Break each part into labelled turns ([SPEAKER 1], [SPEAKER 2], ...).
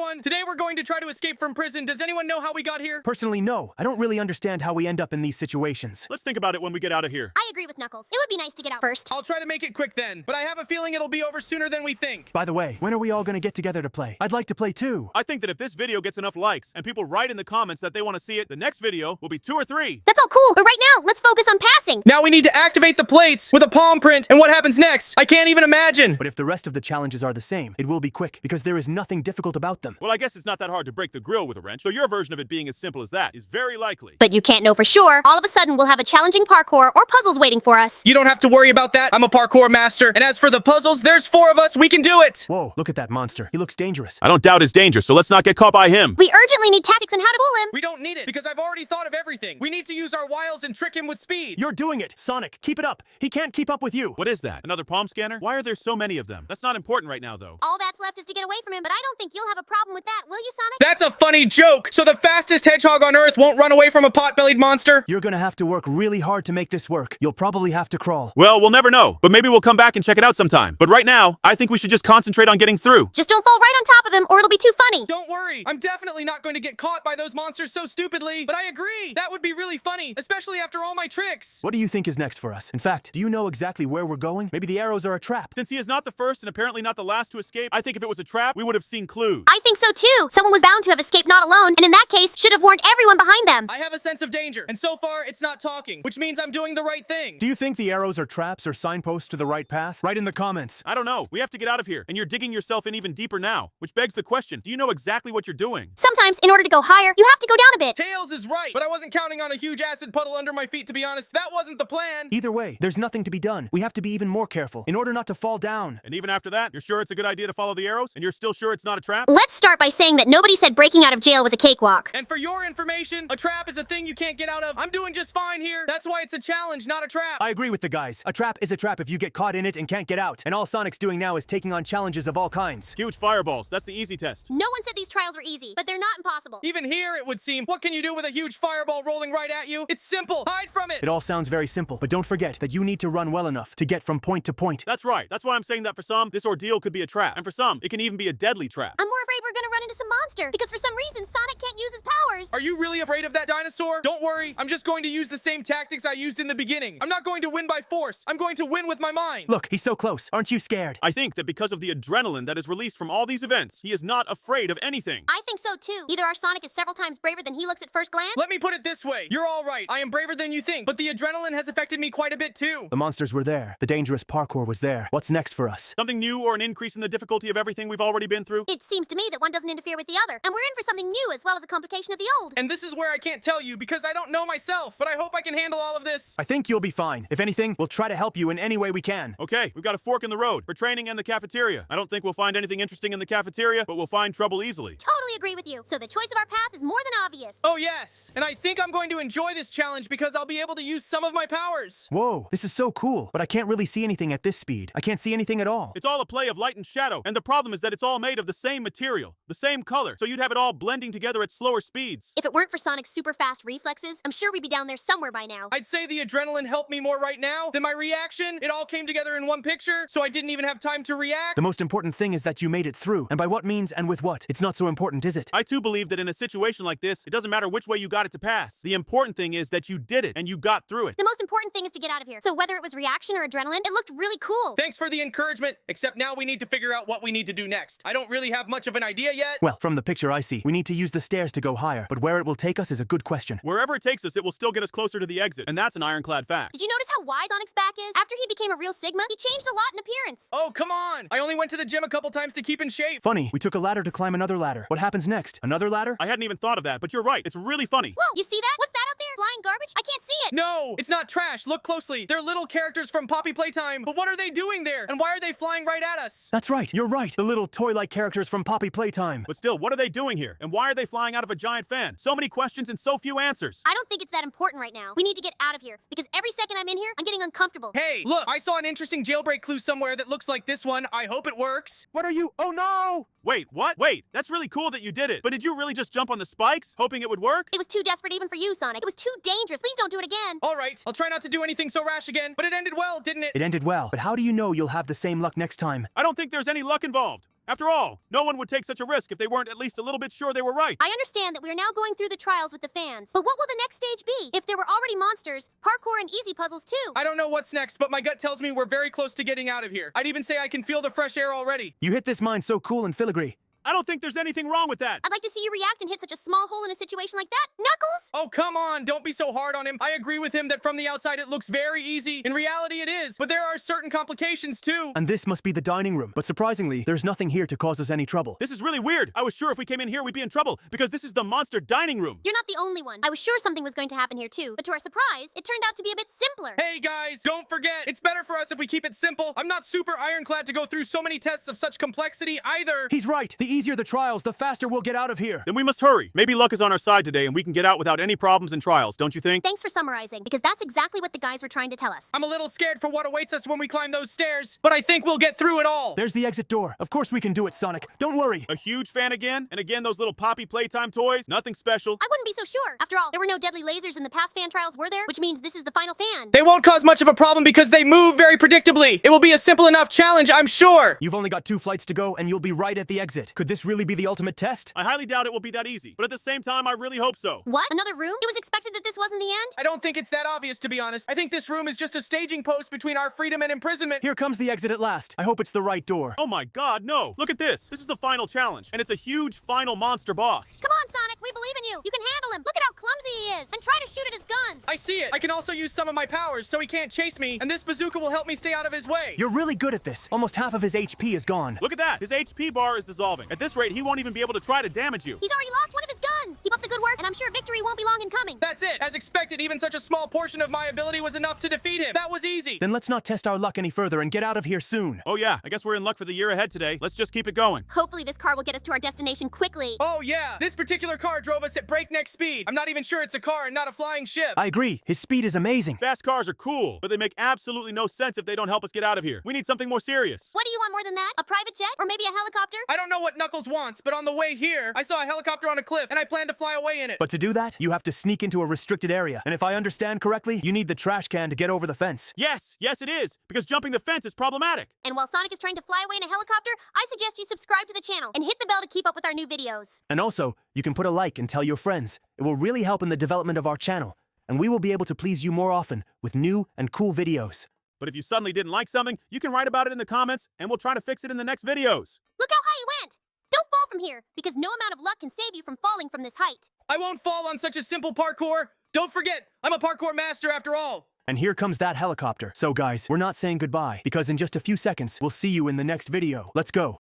[SPEAKER 1] everyone! Today we're going to try to escape from prison. Does anyone know how we got here?
[SPEAKER 2] Personally, no. I don't really understand how we end up in these situations.
[SPEAKER 3] Let's think about it when we get out of here.
[SPEAKER 4] I agree with Knuckles. It would be nice to get out first.
[SPEAKER 1] I'll try to make it quick then, but I have a feeling it'll be over sooner than we think.
[SPEAKER 2] By the way, when are we all gonna get together to play? I'd like to play too.
[SPEAKER 3] I think that if this video gets enough likes and people write in the comments that they want to see it, the next video will be 2 or 3.
[SPEAKER 4] That's all cool, but right now, let's focus on passing.
[SPEAKER 1] Now we need to activate the plates with a palm print, and what happens next? I can't even imagine.
[SPEAKER 2] But if the rest of the challenges are the same, it will be quick, because there is nothing difficult about them.
[SPEAKER 3] Well, I guess it's not that hard to break the grill with a wrench, so your version of it being as simple as that is very likely.
[SPEAKER 4] But you can't know for sure. All of a sudden, we'll have a challenging parkour or puzzles waiting for us.
[SPEAKER 1] You don't have to worry about that. I'm a parkour master. And as for the puzzles, there's 4 of us. We can do it.
[SPEAKER 2] Whoa, look at that monster. He looks dangerous.
[SPEAKER 3] I don't doubt his danger, so let's not get caught by him.
[SPEAKER 4] We urgently need tactics on how to fool him.
[SPEAKER 1] We don't need it, because I've already thought of everything. We need to use our wiles and trick him with speed.
[SPEAKER 2] You're doing it! Sonic, keep it up! He can't keep up with you!
[SPEAKER 3] What is that? Another palm scanner? Why are there so many of them? That's not important right now, though.
[SPEAKER 4] All that's left is to get away from him, but I don't think you'll have a problem with that, will you, Sonic?
[SPEAKER 1] That's a funny joke. So the fastest hedgehog on Earth won't run away from a pot-bellied monster?
[SPEAKER 2] You're gonna have to work really hard to make this work. You'll probably have to crawl.
[SPEAKER 3] Well, we'll never know, but maybe we'll come back and check it out sometime. But right now, I think we should just concentrate on getting through.
[SPEAKER 4] Just don't fall right on top of him, or it'll be too funny.
[SPEAKER 1] Don't worry. I'm definitely not going to get caught by those monsters so stupidly. But I agree. That would be really funny, especially after all my tricks.
[SPEAKER 2] What do you think is next for us? In fact, do you know exactly where we're going? Maybe the arrows are a trap.
[SPEAKER 3] Since he is not the first and apparently not the last to escape, I think if it was a trap, we would have seen clues.
[SPEAKER 4] I think so too. Someone was bound to have escaped not alone, and in that case, should have warned everyone behind them.
[SPEAKER 1] I have a sense of danger, and so far, it's not talking, which means I'm doing the right thing.
[SPEAKER 2] Do you think the arrows are traps or signposts to the right path? Write in the comments.
[SPEAKER 3] I don't know. We have to get out of here, and you're digging yourself in even deeper now, which begs the question, do you know exactly what you're doing?
[SPEAKER 4] Sometimes, in order to go higher, you have to go down a bit.
[SPEAKER 1] Tails is right, but I wasn't counting on a huge acid puddle under my feet, to be honest. That wasn't the plan.
[SPEAKER 2] Either way, there's nothing to be done. We have to be even more careful in order not to fall down.
[SPEAKER 3] And even after that, you're sure it's a good idea to follow the arrows? And you're still sure it's not a trap?
[SPEAKER 4] Let's start by saying that nobody said breaking out of jail was a cakewalk.
[SPEAKER 1] And for your information, a trap is a thing you can't get out of. I'm doing just fine here. That's why it's a challenge, not a trap.
[SPEAKER 2] I agree with the guys. A trap is a trap if you get caught in it and can't get out. And all Sonic's doing now is taking on challenges of all kinds.
[SPEAKER 3] Huge fireballs. That's the easy test.
[SPEAKER 4] No one said these trials were easy, but they're not impossible.
[SPEAKER 1] Even here, it would seem. What can you do with a huge fireball rolling right at you? It's simple. Hide from it.
[SPEAKER 2] It all sounds very simple, but don't forget that you need to run well enough to get from point to point.
[SPEAKER 3] That's right. That's why I'm saying that for some, this ordeal could be a trap. And for some, it can even be a deadly trap.
[SPEAKER 4] I'm more afraid we're gonna run into some monster, because for some reason, Sonic can't use his powers.
[SPEAKER 1] Are you really afraid of that dinosaur? Don't worry. I'm just going to use the same tactics I used in the beginning. I'm not going to win by force. I'm going to win with my mind.
[SPEAKER 2] Look, he's so close. Aren't you scared?
[SPEAKER 3] I think that because of the adrenaline that is released from all these events, he is not afraid of anything.
[SPEAKER 4] I think so too. Either our Sonic is several times braver than he looks at first glance.
[SPEAKER 1] Let me put it this way. You're all right. I am braver than you think, but the adrenaline has affected me quite a bit too.
[SPEAKER 2] The monsters were there. The dangerous parkour was there. What's next for us?
[SPEAKER 3] Something new or an increase in the difficulty of everything we've already been through?
[SPEAKER 4] It seems to me that one doesn't interfere with the other, and we're in for something new as well as a complication of the old.
[SPEAKER 1] And this is where I can't tell you because I don't know myself, but I hope I can handle all of this.
[SPEAKER 2] I think you'll be fine. If anything, we'll try to help you in any way we can.
[SPEAKER 3] Okay, we've got a fork in the road for training and the cafeteria. I don't think we'll find anything interesting in the cafeteria, but we'll find trouble easily.
[SPEAKER 4] Totally agree with you. So the choice of our path is more than obvious.
[SPEAKER 1] Oh yes, and I think I'm going to enjoy this challenge because I'll be able to use some of my powers.
[SPEAKER 2] Whoa, this is so cool, but I can't really see anything at this speed. I can't see anything at all.
[SPEAKER 3] It's all a play of light and shadow, and the problem is that it's all made of the same material, the same color, so you'd have it all blending together at slower speeds.
[SPEAKER 4] If it weren't for Sonic's super fast reflexes, I'm sure we'd be down there somewhere by now.
[SPEAKER 1] I'd say the adrenaline helped me more right now than my reaction. It all came together in one picture, so I didn't even have time to react.
[SPEAKER 2] The most important thing is that you made it through, and by what means and with what. It's not so important, is it?
[SPEAKER 3] I too believe that in a situation like this, it doesn't matter which way you got it to pass. The important thing is that you did it, and you got through it.
[SPEAKER 4] The most important thing is to get out of here. So whether it was reaction or adrenaline, it looked really cool.
[SPEAKER 1] Thanks for the encouragement, except now we need to figure out what we need to do next. I don't really have much of an idea yet.
[SPEAKER 2] Well, from the picture I see, we need to use the stairs to go higher, but where it will take us is a good question.
[SPEAKER 3] Wherever it takes us, it will still get us closer to the exit, and that's an ironclad fact.
[SPEAKER 4] Did you notice how wide Sonic's back is? After he became a real Sigma, he changed a lot in appearance.
[SPEAKER 1] Oh, come on! I only went to the gym a couple times to keep in shape.
[SPEAKER 2] Funny, we took a ladder to climb another ladder. What happens next? Another ladder?
[SPEAKER 3] I hadn't even thought of that, but you're right. It's really funny.
[SPEAKER 4] Whoa, you see that? What's that out there? Flying garbage? I can't see it.
[SPEAKER 1] No, it's not trash. Look closely. They're little characters from Poppy Playtime. But what are they doing there? And why are they flying right at us?
[SPEAKER 2] That's right, you're right. The little toy-like characters from Poppy Playtime.
[SPEAKER 3] But still, what are they doing here? And why are they flying out of a giant fan? So many questions and so few answers.
[SPEAKER 4] I don't think it's that important right now. We need to get out of here, because every second I'm in here, I'm getting uncomfortable.
[SPEAKER 1] Hey, look, I saw an interesting jailbreak clue somewhere that looks like this one. I hope it works.
[SPEAKER 2] What are you? Oh no!
[SPEAKER 3] Wait, what? Wait, that's really cool that you did it. But did you really just jump on the spikes, hoping it would work?
[SPEAKER 4] It was too desperate even for you, Sonic. It was too dangerous. Please don't do it again.
[SPEAKER 1] All right, I'll try not to do anything so rash again. But it ended well, didn't it?
[SPEAKER 2] It ended well, but how do you know you'll have the same luck next time?
[SPEAKER 3] I don't think there's any luck involved. After all, no one would take such a risk if they weren't at least a little bit sure they were right.
[SPEAKER 4] I understand that we are now going through the trials with the fans, but what will the next stage be? If there were already monsters, parkour and easy puzzles too.
[SPEAKER 1] I don't know what's next, but my gut tells me we're very close to getting out of here. I'd even say I can feel the fresh air already.
[SPEAKER 2] You hit this mine so cool and filigree.
[SPEAKER 3] I don't think there's anything wrong with that.
[SPEAKER 4] I'd like to see you react and hit such a small hole in a situation like that. Knuckles!
[SPEAKER 1] Oh, come on, don't be so hard on him. I agree with him that from the outside it looks very easy. In reality it is, but there are certain complications too.
[SPEAKER 2] And this must be the dining room. But surprisingly, there's nothing here to cause us any trouble.
[SPEAKER 3] This is really weird. I was sure if we came in here we'd be in trouble because this is the monster dining room.
[SPEAKER 4] You're not the only one. I was sure something was going to happen here too, but to our surprise, it turned out to be a bit simpler.
[SPEAKER 1] Hey guys, don't forget, it's better for us if we keep it simple. I'm not super ironclad to go through so many tests of such complexity either.
[SPEAKER 2] He's right. The easier the trials, the faster we'll get out of here.
[SPEAKER 3] Then we must hurry. Maybe luck is on our side today and we can get out without any problems and trials, don't you think?
[SPEAKER 4] Thanks for summarizing, because that's exactly what the guys were trying to tell us.
[SPEAKER 1] I'm a little scared for what awaits us when we climb those stairs, but I think we'll get through it all.
[SPEAKER 2] There's the exit door. Of course we can do it, Sonic. Don't worry.
[SPEAKER 3] A huge fan again? And again, those little Poppy Playtime toys? Nothing special.
[SPEAKER 4] I wouldn't be so sure. After all, there were no deadly lasers in the past fan trials, were there? Which means this is the final fan.
[SPEAKER 1] They won't cause much of a problem because they move very predictably. It will be a simple enough challenge, I'm sure.
[SPEAKER 2] You've only got 2 flights to go and you'll be right at the exit. Could this really be the ultimate test?
[SPEAKER 3] I highly doubt it will be that easy, but at the same time, I really hope so.
[SPEAKER 4] What? Another room? It was expected that this wasn't the end?
[SPEAKER 1] I don't think it's that obvious, to be honest. I think this room is just a staging post between our freedom and imprisonment.
[SPEAKER 2] Here comes the exit at last. I hope it's the right door.
[SPEAKER 3] Oh my god, no. Look at this. This is the final challenge, and it's a huge final monster boss.
[SPEAKER 4] Come on, Sonic, we believe in you. You can handle him. Look at how clumsy he is. And try to shoot at his guns.
[SPEAKER 1] I see it. I can also use some of my powers so he can't chase me, and this bazooka will help me stay out of his way.
[SPEAKER 2] You're really good at this. Almost half of his HP is gone.
[SPEAKER 3] Look at that. His HP bar is dissolving. At this rate, he won't even be able to try to damage you.
[SPEAKER 4] He's already lost one of his guns. Keep up the good work, and I'm sure victory won't be long in coming.
[SPEAKER 1] That's it. As expected, even such a small portion of my ability was enough to defeat him. That was easy.
[SPEAKER 2] Then let's not test our luck any further and get out of here soon.
[SPEAKER 3] Oh yeah, I guess we're in luck for the year ahead today. Let's just keep it going.
[SPEAKER 4] Hopefully this car will get us to our destination quickly.
[SPEAKER 1] Oh yeah, this particular car drove us at breakneck speed. I'm not even sure it's a car and not a flying ship.
[SPEAKER 2] I agree. His speed is amazing.
[SPEAKER 3] Fast cars are cool, but they make absolutely no sense if they don't help us get out of here. We need something more serious.
[SPEAKER 4] What do you want more than that? A private jet? Or maybe a helicopter?
[SPEAKER 1] I don't know what Knuckles wants, but on the way here, I saw a helicopter on a cliff, and I plan to fly away in it.
[SPEAKER 2] But to do that, you have to sneak into a restricted area. And if I understand correctly, you need the trash can to get over the fence.
[SPEAKER 3] Yes, it is, because jumping the fence is problematic.
[SPEAKER 4] And while Sonic is trying to fly away in a helicopter, I suggest you subscribe to the channel and hit the bell to keep up with our new videos.
[SPEAKER 2] And also, you can put a like and tell your friends. It will really help in the development of our channel. And we will be able to please you more often with new and cool videos.
[SPEAKER 3] But if you suddenly didn't like something, you can write about it in the comments, and we'll try to fix it in the next videos.
[SPEAKER 4] Look how high you went! Don't fall from here, because no amount of luck can save you from falling from this height.
[SPEAKER 1] I won't fall on such a simple parkour. Don't forget, I'm a parkour master after all.
[SPEAKER 2] And here comes that helicopter. So guys, we're not saying goodbye, because in just a few seconds, we'll see you in the next video. Let's go.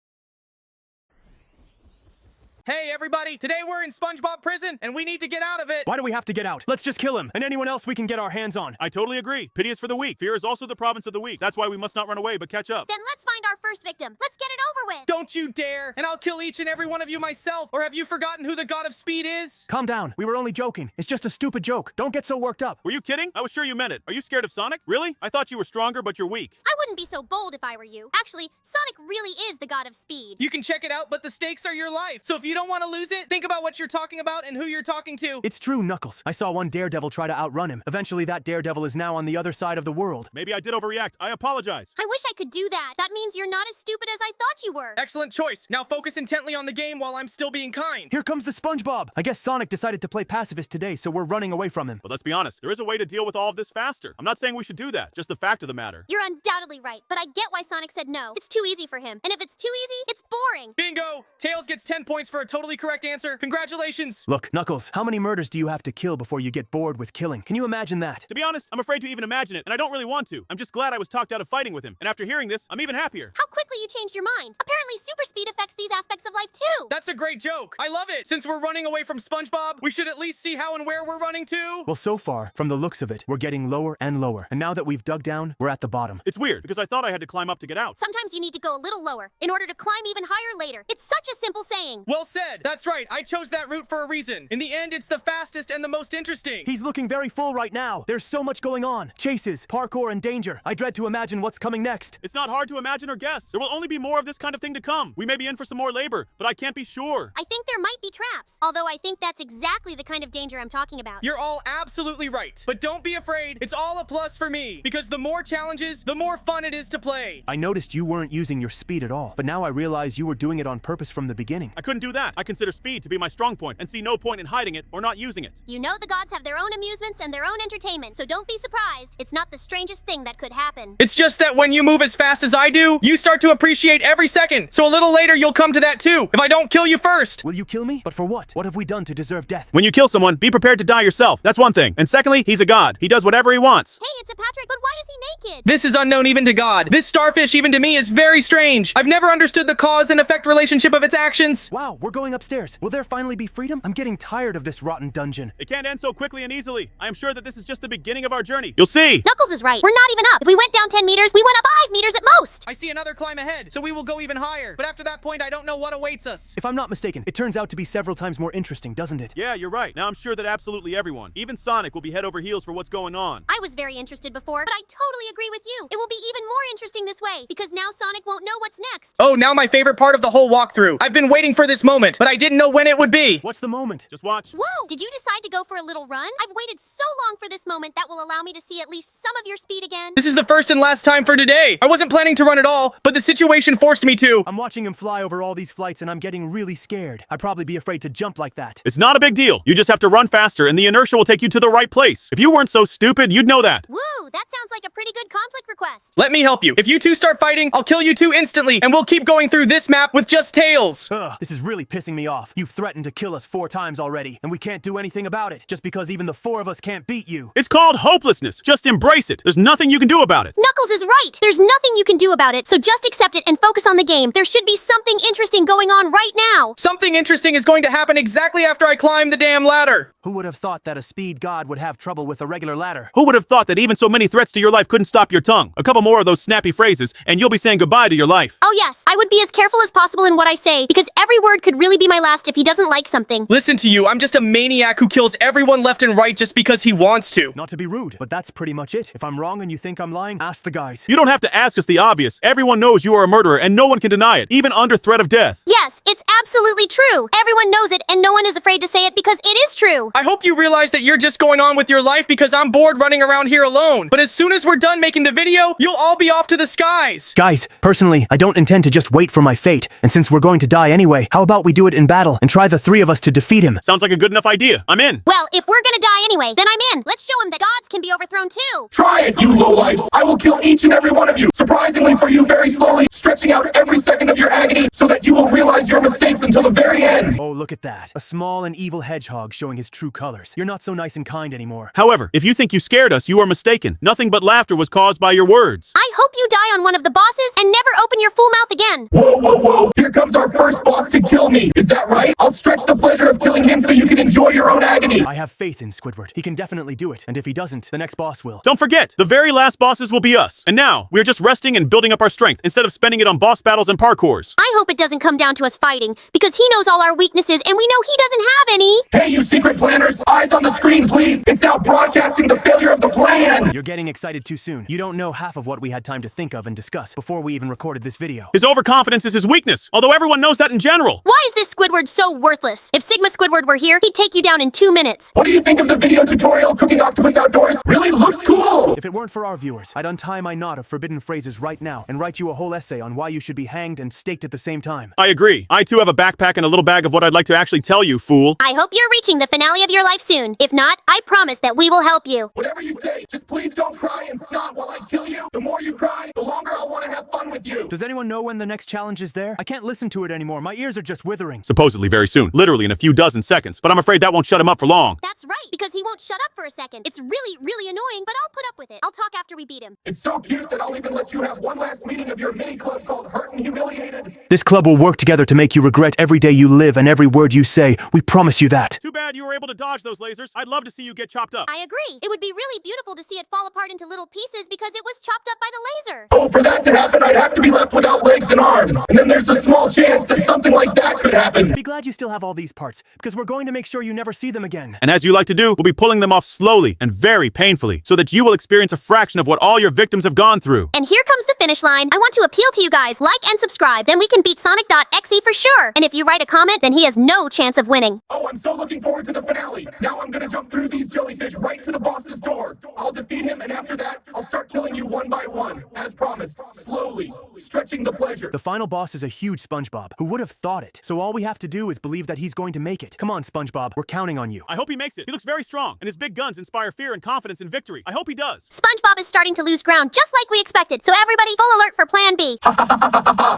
[SPEAKER 1] Hey everybody, today we're in SpongeBob prison, and we need to get out of it.
[SPEAKER 2] Why do we have to get out? Let's just kill him, and anyone else we can get our hands on.
[SPEAKER 3] I totally agree. Pity is for the weak. Fear is also the province of the weak. That's why we must not run away, but catch up.
[SPEAKER 4] Then let's find our first victim. Let's get it over with.
[SPEAKER 1] Don't you dare, and I'll kill each and every one of you myself. Or have you forgotten who the God of Speed is?
[SPEAKER 2] Calm down. We were only joking. It's just a stupid joke. Don't get so worked up.
[SPEAKER 3] Were you kidding? I was sure you meant it. Are you scared of Sonic? Really? I thought you were stronger, but you're weak.
[SPEAKER 4] I wouldn't be so bold if I were you. Actually, Sonic really is the god of speed.
[SPEAKER 1] You can check it out, but the stakes are your life. So if you don't want to lose it, think about what you're talking about and who you're talking to.
[SPEAKER 2] It's true, Knuckles. I saw one daredevil try to outrun him. Eventually, that daredevil is now on the other side of the world.
[SPEAKER 3] Maybe I did overreact. I apologize.
[SPEAKER 4] I wish I could do that. That means you're not as stupid as I thought you were.
[SPEAKER 1] Excellent choice. Now focus intently on the game while I'm still being kind.
[SPEAKER 2] Here comes the SpongeBob. I guess Sonic decided to play pacifist today, so we're running away from him.
[SPEAKER 3] But let's be honest, there is a way to deal with all of this faster. I'm not saying we should do that, just the fact of the matter.
[SPEAKER 4] You're undoubtedly right, but I get why Sonic said no. It's too easy for him. And if it's too easy, it's boring.
[SPEAKER 1] Bingo! Tails gets 10 points for a totally correct answer. Congratulations.
[SPEAKER 2] Look, Knuckles, how many murders do you have to kill before you get bored with killing? Can you imagine that?
[SPEAKER 3] To be honest, I'm afraid to even imagine it, and I don't really want to. I'm just glad I was talked out of fighting with him, and after hearing this, I'm even happier.
[SPEAKER 4] How quickly you changed your mind. Apparently super speed affects these aspects of life too.
[SPEAKER 1] That's a great joke. I love it. Since we're running away from SpongeBob, we should at least see how and where we're running to.
[SPEAKER 2] Well, so far, from the looks of it, we're getting lower and lower. And now that we've dug down, we're at the bottom.
[SPEAKER 3] It's weird, because I thought I had to climb up to get out.
[SPEAKER 4] Sometimes you need to go a little lower in order to climb even higher later. It's such a simple saying.
[SPEAKER 1] Well said. That's right. I chose that route for a reason. In the end, it's the fastest and the most interesting.
[SPEAKER 2] He's looking very full right now. There's so much going on. Chases, parkour, and danger. I dread to imagine what's coming next.
[SPEAKER 3] It's not hard to imagine or guess. There There will only be more of this kind of thing to come. We may be in for some more labor, but I can't be sure.
[SPEAKER 4] I think there might be traps, although I think that's exactly the kind of danger I'm talking about.
[SPEAKER 1] You're all absolutely right. But don't be afraid. It's all a plus for me. Because the more challenges, the more fun it is to play.
[SPEAKER 2] I noticed you weren't using your speed at all, but now I realize you were doing it on purpose from the beginning.
[SPEAKER 3] I couldn't do that. I consider speed to be my strong point and see no point in hiding it or not using it.
[SPEAKER 4] You know the gods have their own amusements and their own entertainment, so don't be surprised. It's not the strangest thing that could happen.
[SPEAKER 1] It's just that when you move as fast as I do, you start to appreciate every second. So a little later, you'll come to that too, if I don't kill you first.
[SPEAKER 2] Will you kill me? But for what? What have we done to deserve death?
[SPEAKER 3] When you kill someone, be prepared to die yourself. That's one thing. And secondly, he's a god. He does whatever he wants.
[SPEAKER 4] Hey, it's a Patrick, but why is he naked?
[SPEAKER 1] This is unknown even to God. This starfish, even to me, is very strange. I've never understood the cause and effect relationship of its actions.
[SPEAKER 2] Wow, we're going upstairs. Will there finally be freedom? I'm getting tired of this rotten dungeon.
[SPEAKER 3] It can't end so quickly and easily. I am sure that this is just the beginning of our journey. You'll see.
[SPEAKER 4] Knuckles is right. We're not even up. If we went down 10 meters, we went up 5 meters at most.
[SPEAKER 1] I see another climb ahead, so we will go even higher. But after that point, I don't know what awaits us.
[SPEAKER 2] If I'm not mistaken, it turns out to be several times more interesting, doesn't it?
[SPEAKER 3] Yeah, you're right. Now I'm sure that absolutely everyone, even Sonic, will be head over heels for what's going on.
[SPEAKER 4] I was very interested before, but I totally agree with you. It will be even more interesting this way, because now Sonic won't know what's next.
[SPEAKER 1] Oh, now my favorite part of the whole walkthrough. I've been waiting for this moment, but I didn't know when it would be.
[SPEAKER 2] What's the moment?
[SPEAKER 3] Just watch.
[SPEAKER 4] Whoa! Did you decide to go for a little run? I've waited so long for this moment that will allow me to see at least some of your speed again.
[SPEAKER 1] This is the first and last time for today. I wasn't planning to run at all, but the situation forced me to.
[SPEAKER 2] I'm watching him fly over all these flights and I'm getting really scared. I'd probably be afraid to jump like that.
[SPEAKER 3] It's not a big deal. You just have to run faster and the inertia will take you to the right place. If you weren't so stupid, you'd know that.
[SPEAKER 4] Woo! That sounds like a pretty good conflict request.
[SPEAKER 1] Let me help you. If you two start fighting, I'll kill you two instantly, and we'll keep going through this map with just tails.
[SPEAKER 2] Ugh, this is really pissing me off. You've threatened to kill us 4 times already, and we can't do anything about it, just because even the 4 of us can't beat you.
[SPEAKER 3] It's called hopelessness. Just embrace it. There's nothing you can do about it.
[SPEAKER 4] Knuckles is right. There's nothing you can do about it, so just accept it and focus on the game. There should be something interesting going on right now.
[SPEAKER 1] Something interesting is going to happen exactly after I climb the damn ladder.
[SPEAKER 2] Who would have thought that a speed god would have trouble with a regular ladder?
[SPEAKER 3] Who would have thought that even so many threats to your life couldn't stop your tongue? A couple more of those snappy phrases, and you'll be saying goodbye to your life.
[SPEAKER 4] Oh yes, I would be as careful as possible in what I say, because every word could really be my last if he doesn't like something.
[SPEAKER 1] Listen to you, I'm just a maniac who kills everyone left and right just because he wants to.
[SPEAKER 2] Not to be rude, but that's pretty much it. If I'm wrong and you think I'm lying, ask the guys.
[SPEAKER 3] You don't have to ask us the obvious. Everyone knows you are a murderer, and no one can deny it, even under threat of death.
[SPEAKER 4] Yes, it's absolutely true. Everyone knows it, and no one is afraid to say it because it is true.
[SPEAKER 1] I hope you realize that you're just going on with your life because I'm bored running around here alone. But as soon as we're done making the video, you'll all be off to the skies.
[SPEAKER 2] Guys, personally, I don't intend to just wait for my fate, and since we're going to die anyway, how about we do it in battle and try the 3 of us to defeat him?
[SPEAKER 3] Sounds like a good enough idea. I'm in.
[SPEAKER 4] Well, if we're gonna die anyway, then I'm in. Let's show him that gods can be overthrown too.
[SPEAKER 5] Try it, you lowlifes! I will kill each and every one of you, surprisingly for you very slowly, stretching out every second of your agony so that you will realize your mistakes until the very end.
[SPEAKER 2] Oh, look at that. A small and evil hedgehog showing his true colors. You're not so nice and kind anymore.
[SPEAKER 3] However, if you think you scared us, you are mistaken. Nothing but laughter was caused by your words.
[SPEAKER 4] I hope you die on one of the bosses and never open your full mouth again.
[SPEAKER 5] Whoa, whoa, whoa! Here comes our first boss to kill me. Is that right? I'll stretch the pleasure of killing him so you can enjoy your own agony.
[SPEAKER 2] I have faith in Squidward. He can definitely do it, and if he doesn't, the next boss will.
[SPEAKER 3] Don't forget, the very last bosses will be us. And now, we're just resting and building up our strength instead of spending it on boss battles and parkours.
[SPEAKER 4] I hope it doesn't come down to us fighting, because he knows all our weaknesses and we know he doesn't have any.
[SPEAKER 5] Hey, you secret planners! Eyes on the screen, please! It's now broadcasting the failure of the plan!
[SPEAKER 2] You're getting excited too soon. You don't know half of what we had time to think of and discuss before we even recorded this video.
[SPEAKER 3] His overconfidence is his weakness, although everyone knows that in general.
[SPEAKER 4] Why is this Squidward so worthless? If Sigma Squidward were here, he'd take you down in 2 minutes.
[SPEAKER 5] What do you think of the video tutorial Cooking Octopus Outdoors? Really looks cool!
[SPEAKER 2] If it weren't for our viewers, I'd untie my knot of forbidden phrases right now and write you a whole essay on why you should be hanged and staked at the same time.
[SPEAKER 3] I agree. I too have a backpack and a little bag of what I'd like to actually tell you, fool.
[SPEAKER 4] I hope you're reaching the finale of your life soon. If not, I promise that we will help you.
[SPEAKER 5] Whatever you say, just please don't cry and snot while I kill you. The more you cry, the longer I'll want to have fun with you.
[SPEAKER 2] Does anyone know when the next challenge is there? I can't listen to it anymore. My ears are just withering.
[SPEAKER 3] Supposedly very soon, literally in a few dozen seconds, but I'm afraid that won't shut him up for long.
[SPEAKER 4] That's right, because he won't shut up for a second. It's really, really annoying, but I'll put up with it. I'll talk after we beat him.
[SPEAKER 5] It's so cute that I'll even let you have one last meeting of your mini club called Hurt and Humiliated.
[SPEAKER 2] This club will work together to make you regret every day you live and every word you say. We promise you that.
[SPEAKER 3] Too bad you were able to dodge those lasers. I'd love to see you get chopped up.
[SPEAKER 4] I agree. It would be really beautiful to see it fall apart into little pieces because it was chopped up by the laser.
[SPEAKER 5] Oh, for that to happen, I'd have to be left without legs and arms. And then there's a small chance that something like that could happen.
[SPEAKER 2] Be glad you still have all these parts, because we're going to make sure you never see them again.
[SPEAKER 3] And as you like to do, we'll be pulling them off slowly and very painfully so that you will experience a fraction of what all your victims have gone through.
[SPEAKER 4] And here comes the finish line. I want to appeal to you guys. Like and subscribe. Then we can beat Sonic.exe for sure. And if you write a comment, then he has no chance of winning.
[SPEAKER 5] Oh, I'm so looking forward to the finale. Now I'm gonna jump through these jellyfish right to the boss's door. I'll defeat him, and after that, I'll start killing you one by one, as promised, slowly, stretching the pleasure.
[SPEAKER 2] The final boss is a huge SpongeBob. Who would have thought it? So all we have to do is believe that he's going to make it. Come on, SpongeBob. We're counting on you.
[SPEAKER 3] I hope he makes it. He looks very strong, and his big guns inspire fear and confidence in victory. I hope he does.
[SPEAKER 4] SpongeBob is starting to lose ground, just like we expected. So everybody, full alert for Plan B.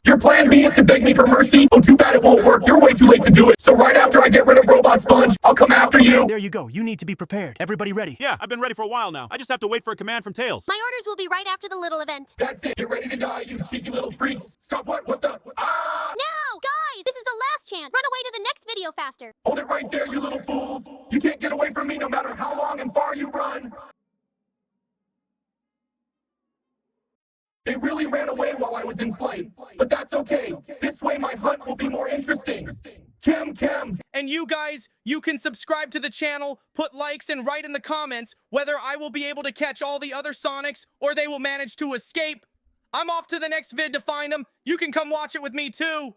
[SPEAKER 5] Your plan B is to beg me for mercy? Oh, too bad it won't work. You're way too late to do it. So right after I get rid of Robot Sponge, I'll come after you.
[SPEAKER 2] There you go. You need to be prepared. Everybody ready?
[SPEAKER 3] Yeah, I've been ready for a while now. I just have to wait for a command from Tails.
[SPEAKER 4] My orders will be right after the little event.
[SPEAKER 5] That's it. Get ready to die, you cheeky little freaks. Stop what? What the? Ah!
[SPEAKER 4] No! Guys, this is the last chance. Run away to the next video faster.
[SPEAKER 5] Hold it right there, you little fools. You can't get away from me no matter how long and far you run. They really ran away while I was in flight, but that's okay. This way my hunt will be more interesting. Chem.
[SPEAKER 1] And you guys, you can subscribe to the channel, put likes, and write in the comments whether I will be able to catch all the other Sonics or they will manage to escape. I'm off to the next vid to find them. You can come watch it with me too.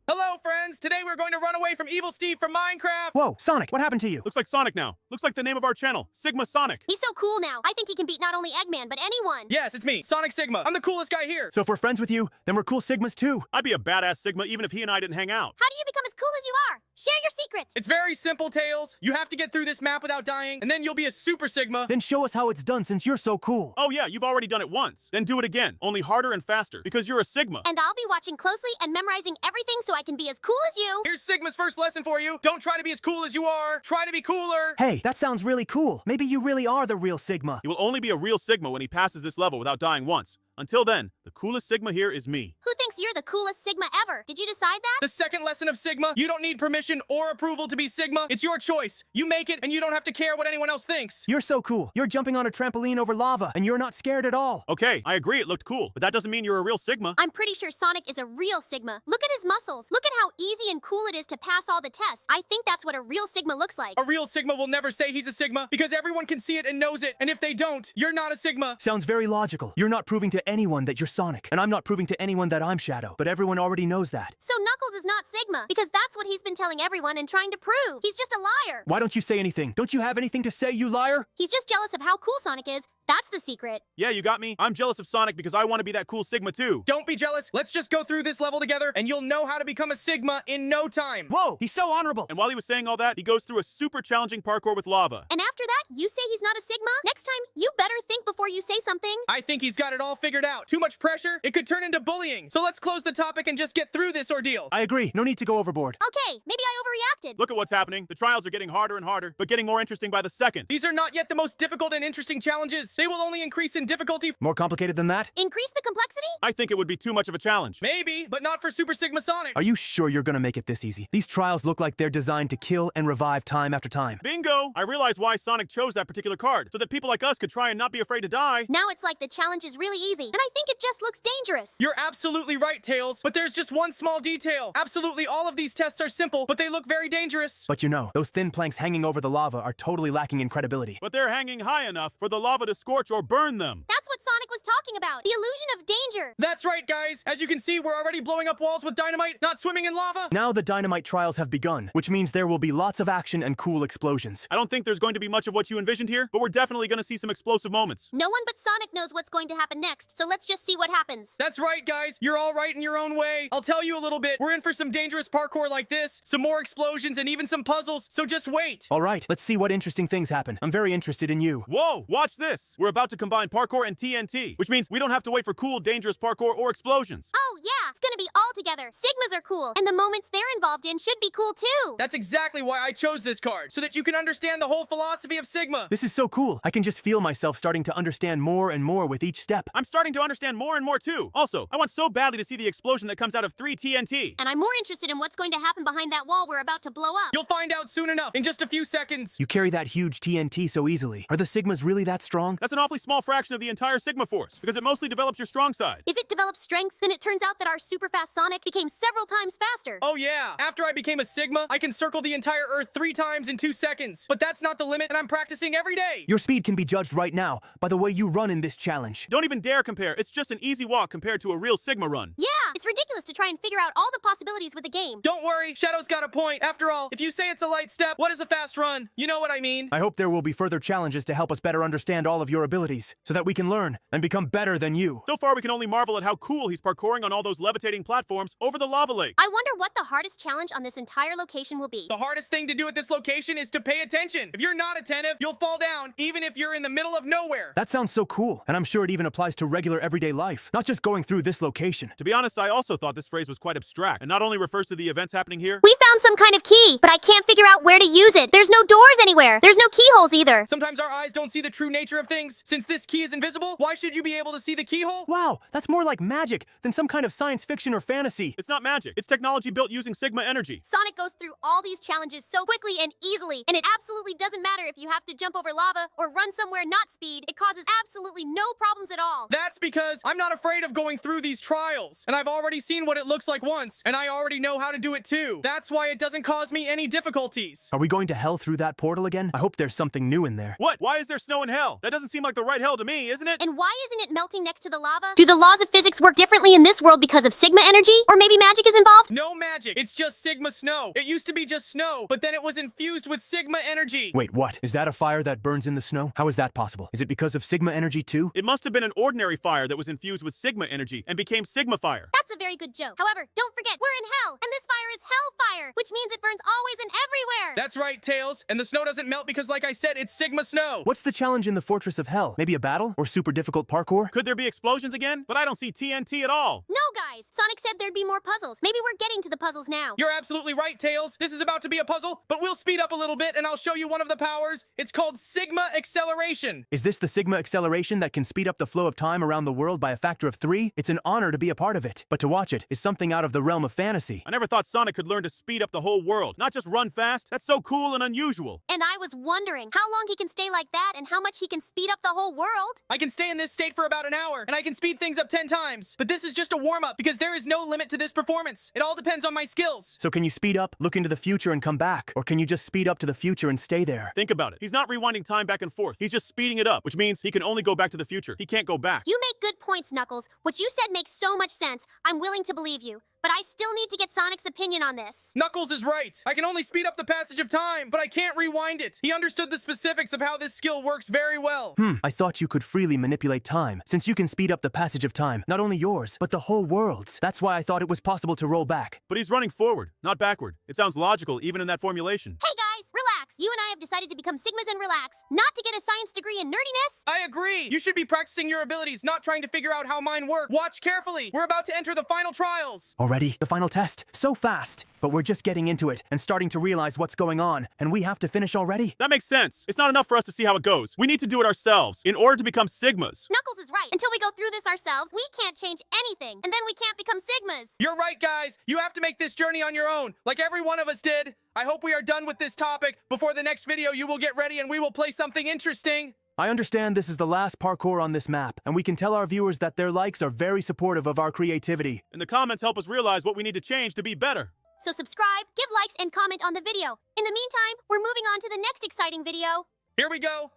[SPEAKER 1] Hello, friends. Today we're going to run away from Evil Steve from Minecraft.
[SPEAKER 2] Whoa, Sonic, what happened to you?
[SPEAKER 3] Looks like Sonic now. Looks like the name of our channel, Sigma Sonic.
[SPEAKER 4] He's so cool now. I think he can beat not only Eggman, but anyone.
[SPEAKER 1] Yes, it's me, Sonic Sigma. I'm the coolest guy here.
[SPEAKER 2] So if we're friends with you, then we're cool Sigmas too.
[SPEAKER 3] I'd be a badass Sigma even if he and I didn't hang out.
[SPEAKER 4] How do you become as cool as you are? Share your secret.
[SPEAKER 1] It's very simple, Tails. You have to get through this map without dying, and then you'll be a Super Sigma.
[SPEAKER 2] Then show us how it's done since you're so cool.
[SPEAKER 3] Oh yeah, you've already done it once. Then do it again, only harder and faster, because you're a Sigma.
[SPEAKER 4] And I'll be watching closely and memorizing everything so I can be as cool as you.
[SPEAKER 1] Here's Sigma's first lesson for you. Don't try to be as cool as you are. Try to be cooler.
[SPEAKER 2] Hey, that sounds really cool. Maybe you really are the real Sigma.
[SPEAKER 3] He will only be a real Sigma when he passes this level without dying once. Until then, the coolest Sigma here is me.
[SPEAKER 4] Who thinks you're the coolest Sigma ever? Did you decide that?
[SPEAKER 1] The second lesson of Sigma, you don't need permission or approval to be Sigma. It's your choice. You make it, and you don't have to care what anyone else thinks.
[SPEAKER 2] You're so cool. You're jumping on a trampoline over lava, and you're not scared at all.
[SPEAKER 3] Okay, I agree it looked cool, but that doesn't mean you're a real Sigma.
[SPEAKER 4] I'm pretty sure Sonic is a real Sigma. Look at his muscles. Look at how easy and cool it is to pass all the tests. I think that's what a real Sigma looks like.
[SPEAKER 1] A real Sigma will never say he's a Sigma because everyone can see it and knows it. And if they don't, you're not a Sigma.
[SPEAKER 2] Sounds very logical. You're not proving to anyone that you're Sonic, and I'm not proving to anyone that I'm Shadow, but everyone already knows that.
[SPEAKER 4] So Knuckles is not Sigma, because that's what he's been telling everyone and trying to prove. He's just a liar.
[SPEAKER 2] Why don't you say anything? Don't you have anything to say, you liar?
[SPEAKER 4] He's just jealous of how cool Sonic is. That's the secret.
[SPEAKER 3] Yeah, you got me. I'm jealous of Sonic because I want to be that cool Sigma too.
[SPEAKER 1] Don't be jealous. Let's just go through this level together, and you'll know how to become a Sigma in no time.
[SPEAKER 2] Whoa, he's so honorable.
[SPEAKER 3] And while he was saying all that, he goes through a super challenging parkour with lava.
[SPEAKER 4] And after that, you say he's not a Sigma? Next time, you better think before you say something.
[SPEAKER 1] I think he's got it all figured out. Too much pressure, it could turn into bullying. So let's close the topic and just get through this ordeal.
[SPEAKER 2] I agree. No need to go overboard.
[SPEAKER 4] Okay, maybe I overreacted.
[SPEAKER 3] Look at what's happening. The trials are getting harder and harder, but getting more interesting by the second.
[SPEAKER 1] These are not yet the most difficult and interesting challenges. They will only increase in difficulty.
[SPEAKER 2] More complicated than that?
[SPEAKER 4] Increase the complexity?
[SPEAKER 3] I think it would be too much of a challenge.
[SPEAKER 1] Maybe, but not for Super Sigma Sonic.
[SPEAKER 2] Are you sure you're gonna make it this easy? These trials look like they're designed to kill and revive time after time.
[SPEAKER 3] Bingo! I realized why Sonic chose that particular card, so that people like us could try and not be afraid to die.
[SPEAKER 4] Now it's like the challenge is really easy, and I think it just looks dangerous.
[SPEAKER 1] You're absolutely right, Tails, but there's just one small detail. Absolutely all of these tests are simple, but they look very dangerous.
[SPEAKER 2] But you know, those thin planks hanging over the lava are totally lacking in credibility.
[SPEAKER 3] But they're hanging high enough for the lava to scorch or burn them.
[SPEAKER 4] That's what Sonic was talking about. The illusion of danger.
[SPEAKER 1] That's right, guys. As you can see, we're already blowing up walls with dynamite, not swimming in lava.
[SPEAKER 2] Now the dynamite trials have begun, which means there will be lots of action and cool explosions.
[SPEAKER 3] I don't think there's going to be much of what you envisioned here, but we're definitely going to see some explosive moments.
[SPEAKER 4] No one but Sonic knows what's going to happen next, so let's just see what happens.
[SPEAKER 1] That's right, guys. You're all right in your own way. I'll tell you a little bit. We're in for some dangerous parkour like this, some more explosions, and even some puzzles, so just wait.
[SPEAKER 2] All right, let's see what interesting things happen. I'm very interested in you.
[SPEAKER 3] Whoa, watch this. We're about to combine parkour and and TNT, which means we don't have to wait for cool, dangerous parkour or explosions.
[SPEAKER 4] Oh, yeah, it's gonna be all together. Sigmas are cool, and the moments they're involved in should be cool too.
[SPEAKER 1] That's exactly why I chose this card, so that you can understand the whole philosophy of Sigma.
[SPEAKER 2] This is so cool. I can just feel myself starting to understand more and more with each step.
[SPEAKER 3] I'm starting to understand more and more too. Also, I want so badly to see the explosion that comes out of 3 TNT.
[SPEAKER 4] And I'm more interested in what's going to happen behind that wall we're about to blow up.
[SPEAKER 1] You'll find out soon enough, in just a few seconds.
[SPEAKER 2] You carry that huge TNT so easily. Are the Sigmas really that strong?
[SPEAKER 3] That's an awfully small fraction of the entire Sigma force, because it mostly develops your strong side.
[SPEAKER 4] If it develops strength, then it turns out that our super fast Sonic became several times faster.
[SPEAKER 1] Oh yeah, after I became a Sigma, I can circle the entire Earth 3 times in 2 seconds. But that's not the limit, and I'm practicing every day.
[SPEAKER 2] Your speed can be judged right now by the way you run in this challenge.
[SPEAKER 3] Don't even dare compare. It's just an easy walk compared to a real Sigma run.
[SPEAKER 4] Yeah, it's ridiculous to try and figure out all the possibilities with the game.
[SPEAKER 1] Don't worry, Shadow's got a point. After all, if you say it's a light step, what is a fast run? You know what I mean.
[SPEAKER 2] I hope there will be further challenges to help us better understand all of your abilities, so that we can learn and become better than you.
[SPEAKER 3] So far, we can only marvel at how cool he's parkouring on all those levitating platforms over the lava lake.
[SPEAKER 4] I wonder what the hardest challenge on this entire location will be.
[SPEAKER 1] The hardest thing to do at this location is to pay attention. If you're not attentive, you'll fall down, even if you're in the middle of nowhere.
[SPEAKER 2] That sounds so cool, and I'm sure it even applies to regular everyday life, not just going through this location.
[SPEAKER 3] To be honest, I also thought this phrase was quite abstract, and not only refers to the events happening here.
[SPEAKER 4] We found some kind of key, but I can't figure out where to use it. There's no doors anywhere. There's no keyholes either.
[SPEAKER 1] Sometimes our eyes don't see the true nature of things. Since this key is invisible, why should you be able to see the keyhole?
[SPEAKER 2] Wow, that's more like magic than some kind of science fiction or fantasy.
[SPEAKER 3] It's not magic. It's technology built using Sigma energy.
[SPEAKER 4] Sonic goes through all these challenges so quickly and easily, and it absolutely doesn't matter if you have to jump over lava or run somewhere not speed. It causes absolutely no problems at all.
[SPEAKER 1] That's because I'm not afraid of going through these trials. And I've already seen what it looks like once, and I already know how to do it too. That's why it doesn't cause me any difficulties.
[SPEAKER 2] Are we going to hell through that portal again? I hope there's something new in there.
[SPEAKER 3] What? Why is there snow in hell? That doesn't seem like the right hell to me, isn't it?
[SPEAKER 4] And why isn't it melting next to the lava? Do the laws of physics work differently in this world because of Sigma energy? Or maybe magic is involved?
[SPEAKER 1] No magic. It's just Sigma snow. It used to be just snow, but then it was infused with Sigma energy.
[SPEAKER 2] Wait, what? Is that a fire that burns in the snow? How is that possible? Is it because of Sigma energy too?
[SPEAKER 3] It must have been an ordinary fire that was infused with Sigma energy and became Sigma fire.
[SPEAKER 4] That's a very good joke. However, don't forget, we're in hell, and this fire is hellfire, which means it burns always and everywhere.
[SPEAKER 1] That's right, Tails. And the snow doesn't melt because, like I said, it's Sigma snow.
[SPEAKER 2] What's the challenge in the Fortress of Hell? Maybe a battle? Or super difficult parkour?
[SPEAKER 3] Could there be explosions again? But I don't see TNT at all.
[SPEAKER 4] No, guys. Sonic said there'd be more puzzles. Maybe we're getting to the puzzles now.
[SPEAKER 1] You're absolutely right, Tails. This is about to be a puzzle, but we'll speed up a little bit and I'll show you one of the powers. It's called Sigma acceleration.
[SPEAKER 2] Is this the Sigma acceleration that can speed up the flow of time around the world by a factor of 3? It's an honor to be a part of it, but to watch it is something out of the realm of fantasy.
[SPEAKER 3] I never thought Sonic could learn to speed up the whole world, not just run fast. That's so cool and unusual.
[SPEAKER 4] And I was wondering how long he can stay like that and how much he can speed up the whole world.
[SPEAKER 1] I can stay in this state for about an hour, and I can speed things up 10 times. But this is just a warm-up, because there is no limit to this performance. It all depends on my skills.
[SPEAKER 2] So can you speed up, look into the future, and come back? Or can you just speed up to the future and stay there?
[SPEAKER 3] Think about it. He's not rewinding time back and forth. He's just speeding it up, which means he can only go back to the future. He can't go back.
[SPEAKER 4] You make good points, Knuckles. What you said makes so much sense. I'm willing to believe you. But I still need to get Sonic's opinion on this.
[SPEAKER 1] Knuckles is right. I can only speed up the passage of time, but I can't rewind it. He understood the specifics of how this skill works very well.
[SPEAKER 2] I thought you could freely manipulate time, since you can speed up the passage of time, not only yours, but the whole world's. That's why I thought it was possible to roll back.
[SPEAKER 3] But he's running forward, not backward. It sounds logical, even in that formulation.
[SPEAKER 4] Hey guys, relax. You and I have decided to become Sigmas and relax, not to get a science degree in nerdiness.
[SPEAKER 1] I agree. You should be practicing your abilities, not trying to figure out how mine work. Watch carefully. We're about to enter the final trials.
[SPEAKER 2] Already? The final test? So fast. But we're just getting into it and starting to realize what's going on, and we have to finish already?
[SPEAKER 3] That makes sense. It's not enough for us to see how it goes. We need to do it ourselves in order to become Sigmas.
[SPEAKER 4] Knuckles is right. Until we go through this ourselves, we can't change anything, and then we can't become Sigmas.
[SPEAKER 1] You're right, guys. You have to make this journey on your own, like every one of us did. I hope we are done with this topic. Before the next video, you will get ready and we will play something interesting.
[SPEAKER 2] I understand this is the last parkour on this map, and we can tell our viewers that their likes are very supportive of our creativity.
[SPEAKER 3] And the comments help us realize what we need to change to be better.
[SPEAKER 4] So subscribe, give likes, and comment on the video. In the meantime, we're moving on to the next exciting video.
[SPEAKER 1] Here we go.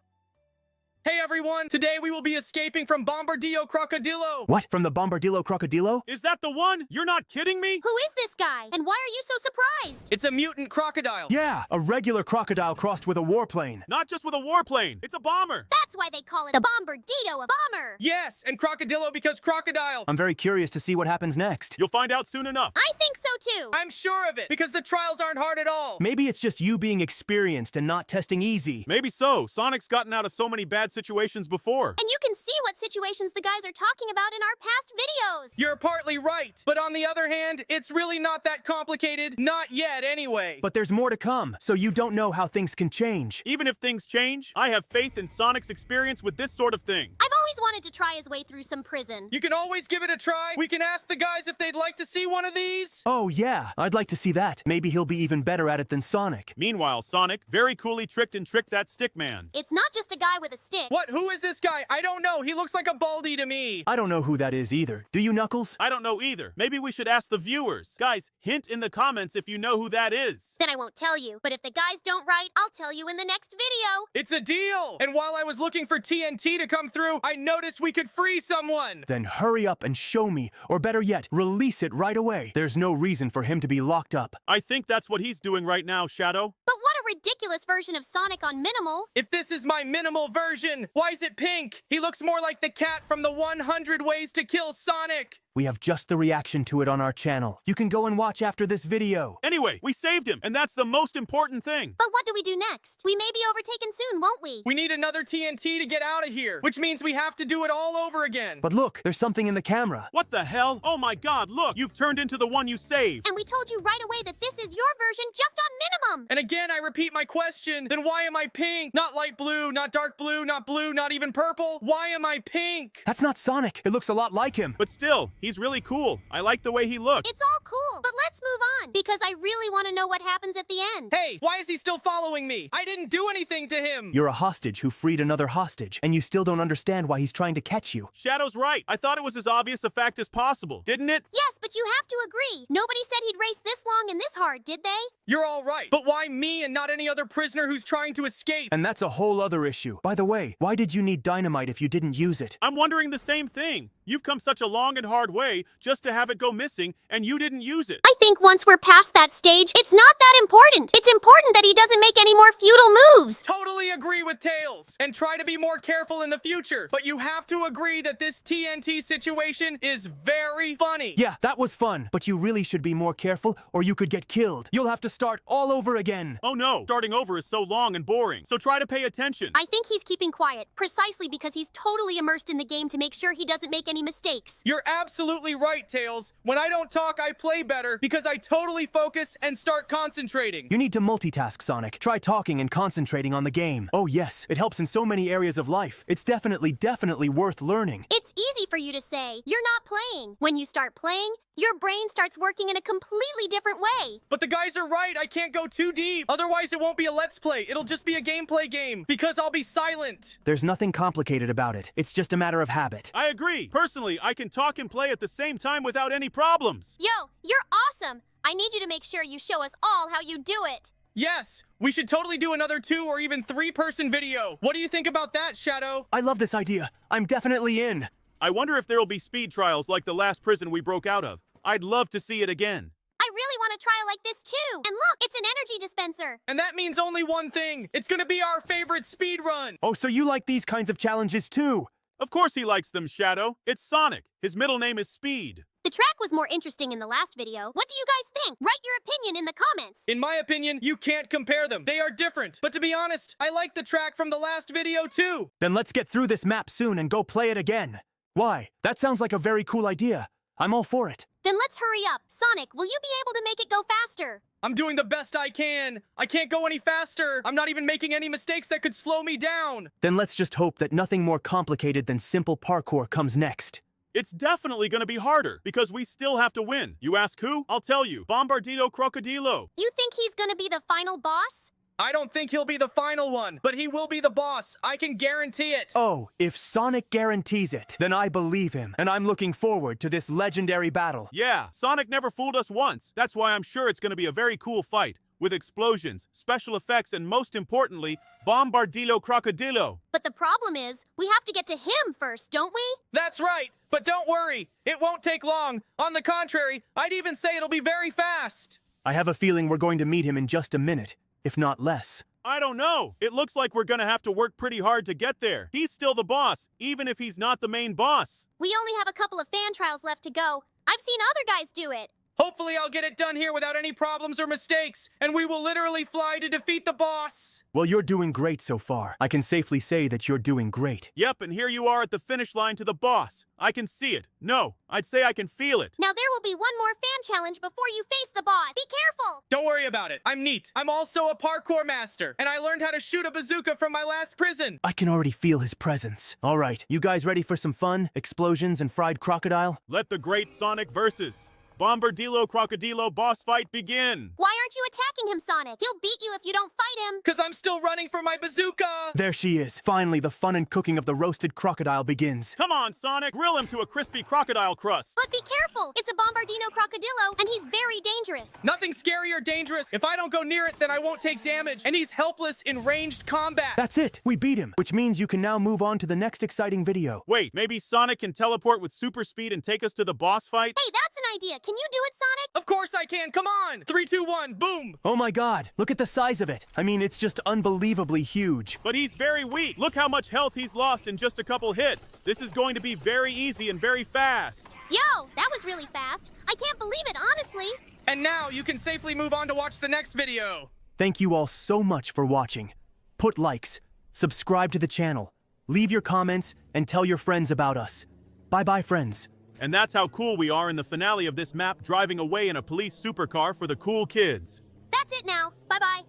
[SPEAKER 1] Hey everyone, today we will be escaping from Bombardillo Crocodilo.
[SPEAKER 2] What? From the Bombardillo Crocodilo?
[SPEAKER 3] Is that the one? You're not kidding me?
[SPEAKER 4] Who is this guy? And why are you so surprised?
[SPEAKER 1] It's a mutant crocodile.
[SPEAKER 2] Yeah, a regular crocodile crossed with a warplane.
[SPEAKER 3] Not just with a warplane. It's a bomber.
[SPEAKER 4] That's why they call it the Bombardillo, a bomber.
[SPEAKER 1] Yes, and Crocodillo because crocodile.
[SPEAKER 2] I'm very curious to see what happens next.
[SPEAKER 3] You'll find out soon enough.
[SPEAKER 4] I think so too.
[SPEAKER 1] I'm sure of it, because the trials aren't hard at all.
[SPEAKER 2] Maybe it's just you being experienced and not testing easy.
[SPEAKER 3] Maybe so. Sonic's gotten out of so many bad situations before.
[SPEAKER 4] And you can see what situations the guys are talking about in our past videos.
[SPEAKER 1] You're partly right, but on the other hand, it's really not that complicated. Not yet, anyway.
[SPEAKER 2] But there's more to come, so you don't know how things can change.
[SPEAKER 3] Even if things change, I have faith in Sonic's experience with this sort of thing.
[SPEAKER 4] I've always wanted to try his way through some prison.
[SPEAKER 1] You can always give it a try. We can ask the guys if they'd like to see one of these.
[SPEAKER 2] Oh yeah, I'd like to see that. Maybe he'll be even better at it than Sonic.
[SPEAKER 3] Meanwhile, Sonic very coolly tricked that stick man.
[SPEAKER 4] It's not just a guy with a stick.
[SPEAKER 1] What? Who is this guy? I don't know. He looks like a baldy to me.
[SPEAKER 2] I don't know who that is either. Do you, Knuckles?
[SPEAKER 3] I don't know either. Maybe we should ask the viewers. Guys, hint in the comments if you know who that is.
[SPEAKER 4] Then I won't tell you. But if the guys don't write, I'll tell you in the next video.
[SPEAKER 1] It's a deal. And while I was looking for TNT to come through, I noticed we could free someone.
[SPEAKER 2] Then hurry up and show me, or better yet, release it right away. There's no reason for him to be locked up.
[SPEAKER 3] I think that's what he's doing right now, Shadow.
[SPEAKER 4] But what a ridiculous version of Sonic on Minimal.
[SPEAKER 1] If this is my minimal version, why is it pink? He looks more like the cat from the 100 Ways to Kill Sonic.
[SPEAKER 2] We have just the reaction to it on our channel. You can go and watch after this video.
[SPEAKER 3] Anyway, we saved him, and that's the most important thing.
[SPEAKER 4] But what do we do next? We may be overtaken soon, won't we?
[SPEAKER 1] We need another TNT to get out of here, which means we have to do it all over again.
[SPEAKER 2] But look, there's something in the camera.
[SPEAKER 3] What the hell? Oh my god, look! You've turned into the one you saved.
[SPEAKER 4] And we told you right away that this is your version just on Minimum.
[SPEAKER 1] And again, I repeat my question. Then why am I pink? Not light blue, not dark blue, not even purple. Why am I pink?
[SPEAKER 2] That's not Sonic. It looks a lot like him.
[SPEAKER 3] But still, he's really cool. I like the way he looks.
[SPEAKER 4] It's all cool, but let's move on, because I really want to know what happens at the end.
[SPEAKER 1] Hey, why is he still following me? I didn't do anything to him.
[SPEAKER 2] You're a hostage who freed another hostage, and you still don't understand why he's trying to catch you.
[SPEAKER 3] Shadow's right. I thought it was as obvious a fact as possible, didn't it?
[SPEAKER 4] Yes, but you have to agree. Nobody said he'd race this long and this hard, did they?
[SPEAKER 1] You're all right. But why me and not any other prisoner who's trying to escape?
[SPEAKER 2] And that's a whole other issue. By the way, why did you need dynamite if you didn't use it?
[SPEAKER 3] I'm wondering the same thing. You've come such a long and hard way just to have it go missing, and you didn't use it.
[SPEAKER 4] I think once we're past that stage, it's not that important. It's important that he doesn't make any more futile moves.
[SPEAKER 1] Totally agree with Tails. And try to be more careful in the future. But you have to agree that this TNT situation is very funny.
[SPEAKER 2] Yeah, that was fun, but you really should be more careful or you could get killed. You'll have to start all over again.
[SPEAKER 3] Oh no, starting over is so long and boring, so try to pay attention.
[SPEAKER 4] I think he's keeping quiet, precisely because he's totally immersed in the game to make sure he doesn't make any mistakes.
[SPEAKER 1] You're absolutely right, Tails. When I don't talk, I play better because I totally focus and start concentrating.
[SPEAKER 2] You need to multitask, Sonic. Try talking and concentrating on the game. Oh yes, it helps in so many areas of life. It's definitely worth learning.
[SPEAKER 4] It's easy for you to say. You're not playing. When you start playing, your brain starts working in a completely different way.
[SPEAKER 1] But the guys are right. I can't go too deep. Otherwise, it won't be a Let's Play. It'll just be a gameplay game because I'll be silent.
[SPEAKER 2] There's nothing complicated about it. It's just a matter of habit.
[SPEAKER 3] I agree. Personally, I can talk and play at the same time without any problems.
[SPEAKER 4] Yo, you're awesome. I need you to make sure you show us all how you do it.
[SPEAKER 1] Yes, we should totally do another 2 or even 3-person video. What do you think about that, Shadow?
[SPEAKER 2] I love this idea. I'm definitely in.
[SPEAKER 3] I wonder if there'll be speed trials like the last prison we broke out of. I'd love to see it again.
[SPEAKER 4] I really want a trial like this too. And look, it's an energy dispenser.
[SPEAKER 1] And that means only one thing. It's gonna be our favorite speed run.
[SPEAKER 2] Oh, so you like these kinds of challenges too?
[SPEAKER 3] Of course he likes them, Shadow. It's Sonic. His middle name is Speed.
[SPEAKER 4] The track was more interesting in the last video. What do you guys think? Write your opinion in the comments.
[SPEAKER 1] In my opinion, you can't compare them. They are different. But to be honest, I like the track from the last video too.
[SPEAKER 2] Then let's get through this map soon and go play it again. Why? That sounds like a very cool idea. I'm all for it.
[SPEAKER 4] Then let's hurry up. Sonic, will you be able to make it go faster?
[SPEAKER 1] I'm doing the best I can. I can't go any faster. I'm not even making any mistakes that could slow me down.
[SPEAKER 2] Then let's just hope that nothing more complicated than simple parkour comes next.
[SPEAKER 3] It's definitely gonna be harder, because we still have to win. You ask who? I'll tell you. Bombardito Crocodilo.
[SPEAKER 4] You think he's gonna be the final boss?
[SPEAKER 1] I don't think he'll be the final one, but he will be the boss. I can guarantee it.
[SPEAKER 2] Oh, if Sonic guarantees it, then I believe him, and I'm looking forward to this legendary battle.
[SPEAKER 3] Yeah, Sonic never fooled us once. That's why I'm sure it's gonna be a very cool fight. With explosions, special effects, and most importantly, Bombardilo Crocodilo.
[SPEAKER 4] But the problem is, we have to get to him first, don't we?
[SPEAKER 1] That's right, but don't worry. It won't take long. On the contrary, I'd even say it'll be very fast.
[SPEAKER 2] I have a feeling we're going to meet him in just a minute, if not less.
[SPEAKER 3] I don't know. It looks like we're gonna have to work pretty hard to get there. He's still the boss, even if he's not the main boss.
[SPEAKER 4] We only have a couple of fan trials left to go. I've seen other guys do it.
[SPEAKER 1] Hopefully I'll get it done here without any problems or mistakes, and we will literally fly to defeat the boss.
[SPEAKER 2] Well, you're doing great so far. I can safely say that you're doing great.
[SPEAKER 3] Yep, and here you are at the finish line to the boss. I can see it. No, I'd say I can feel it.
[SPEAKER 4] Now there will be one more fan challenge before you face the boss. Be careful!
[SPEAKER 1] Don't worry about it. I'm neat. I'm also a parkour master, and I learned how to shoot a bazooka from my last prison.
[SPEAKER 2] I can already feel his presence. All right, you guys ready for some fun, explosions, and fried crocodile?
[SPEAKER 3] Let the great Sonic versus Bombardilo Crocodilo boss fight begin.
[SPEAKER 4] Why aren't you attacking him, Sonic? He'll beat you if you don't fight him.
[SPEAKER 1] Because I'm still running for my bazooka.
[SPEAKER 2] There she is. Finally, the fun and cooking of the roasted crocodile begins.
[SPEAKER 3] Come on, Sonic, grill him to a crispy crocodile crust.
[SPEAKER 4] But be careful. It's a Bombardino Crocodilo, and he's very dangerous.
[SPEAKER 1] Nothing scary or dangerous. If I don't go near it, then I won't take damage, and he's helpless in ranged combat.
[SPEAKER 2] That's it. We beat him, which means you can now move on to the next exciting video.
[SPEAKER 3] Wait, maybe Sonic can teleport with super speed and take us to the boss fight?
[SPEAKER 4] Hey, that's an idea. Can you do it, Sonic?
[SPEAKER 1] Of course I can. Come on. 3, 2, 1, boom.
[SPEAKER 2] Oh my god, look at the size of it. I mean, it's just unbelievably huge.
[SPEAKER 3] But he's very weak. Look how much health he's lost in just a couple hits. This is going to be very easy and very fast.
[SPEAKER 4] Yo, that was really fast. I can't believe it, honestly.
[SPEAKER 1] And now you can safely move on to watch the next video.
[SPEAKER 2] Thank you all so much for watching. Put likes, subscribe to the channel, leave your comments, and tell your friends about us. Bye-bye, friends.
[SPEAKER 3] And that's how cool we are in the finale of this map, driving away in a police supercar for the cool kids.
[SPEAKER 4] That's it now. Bye-bye.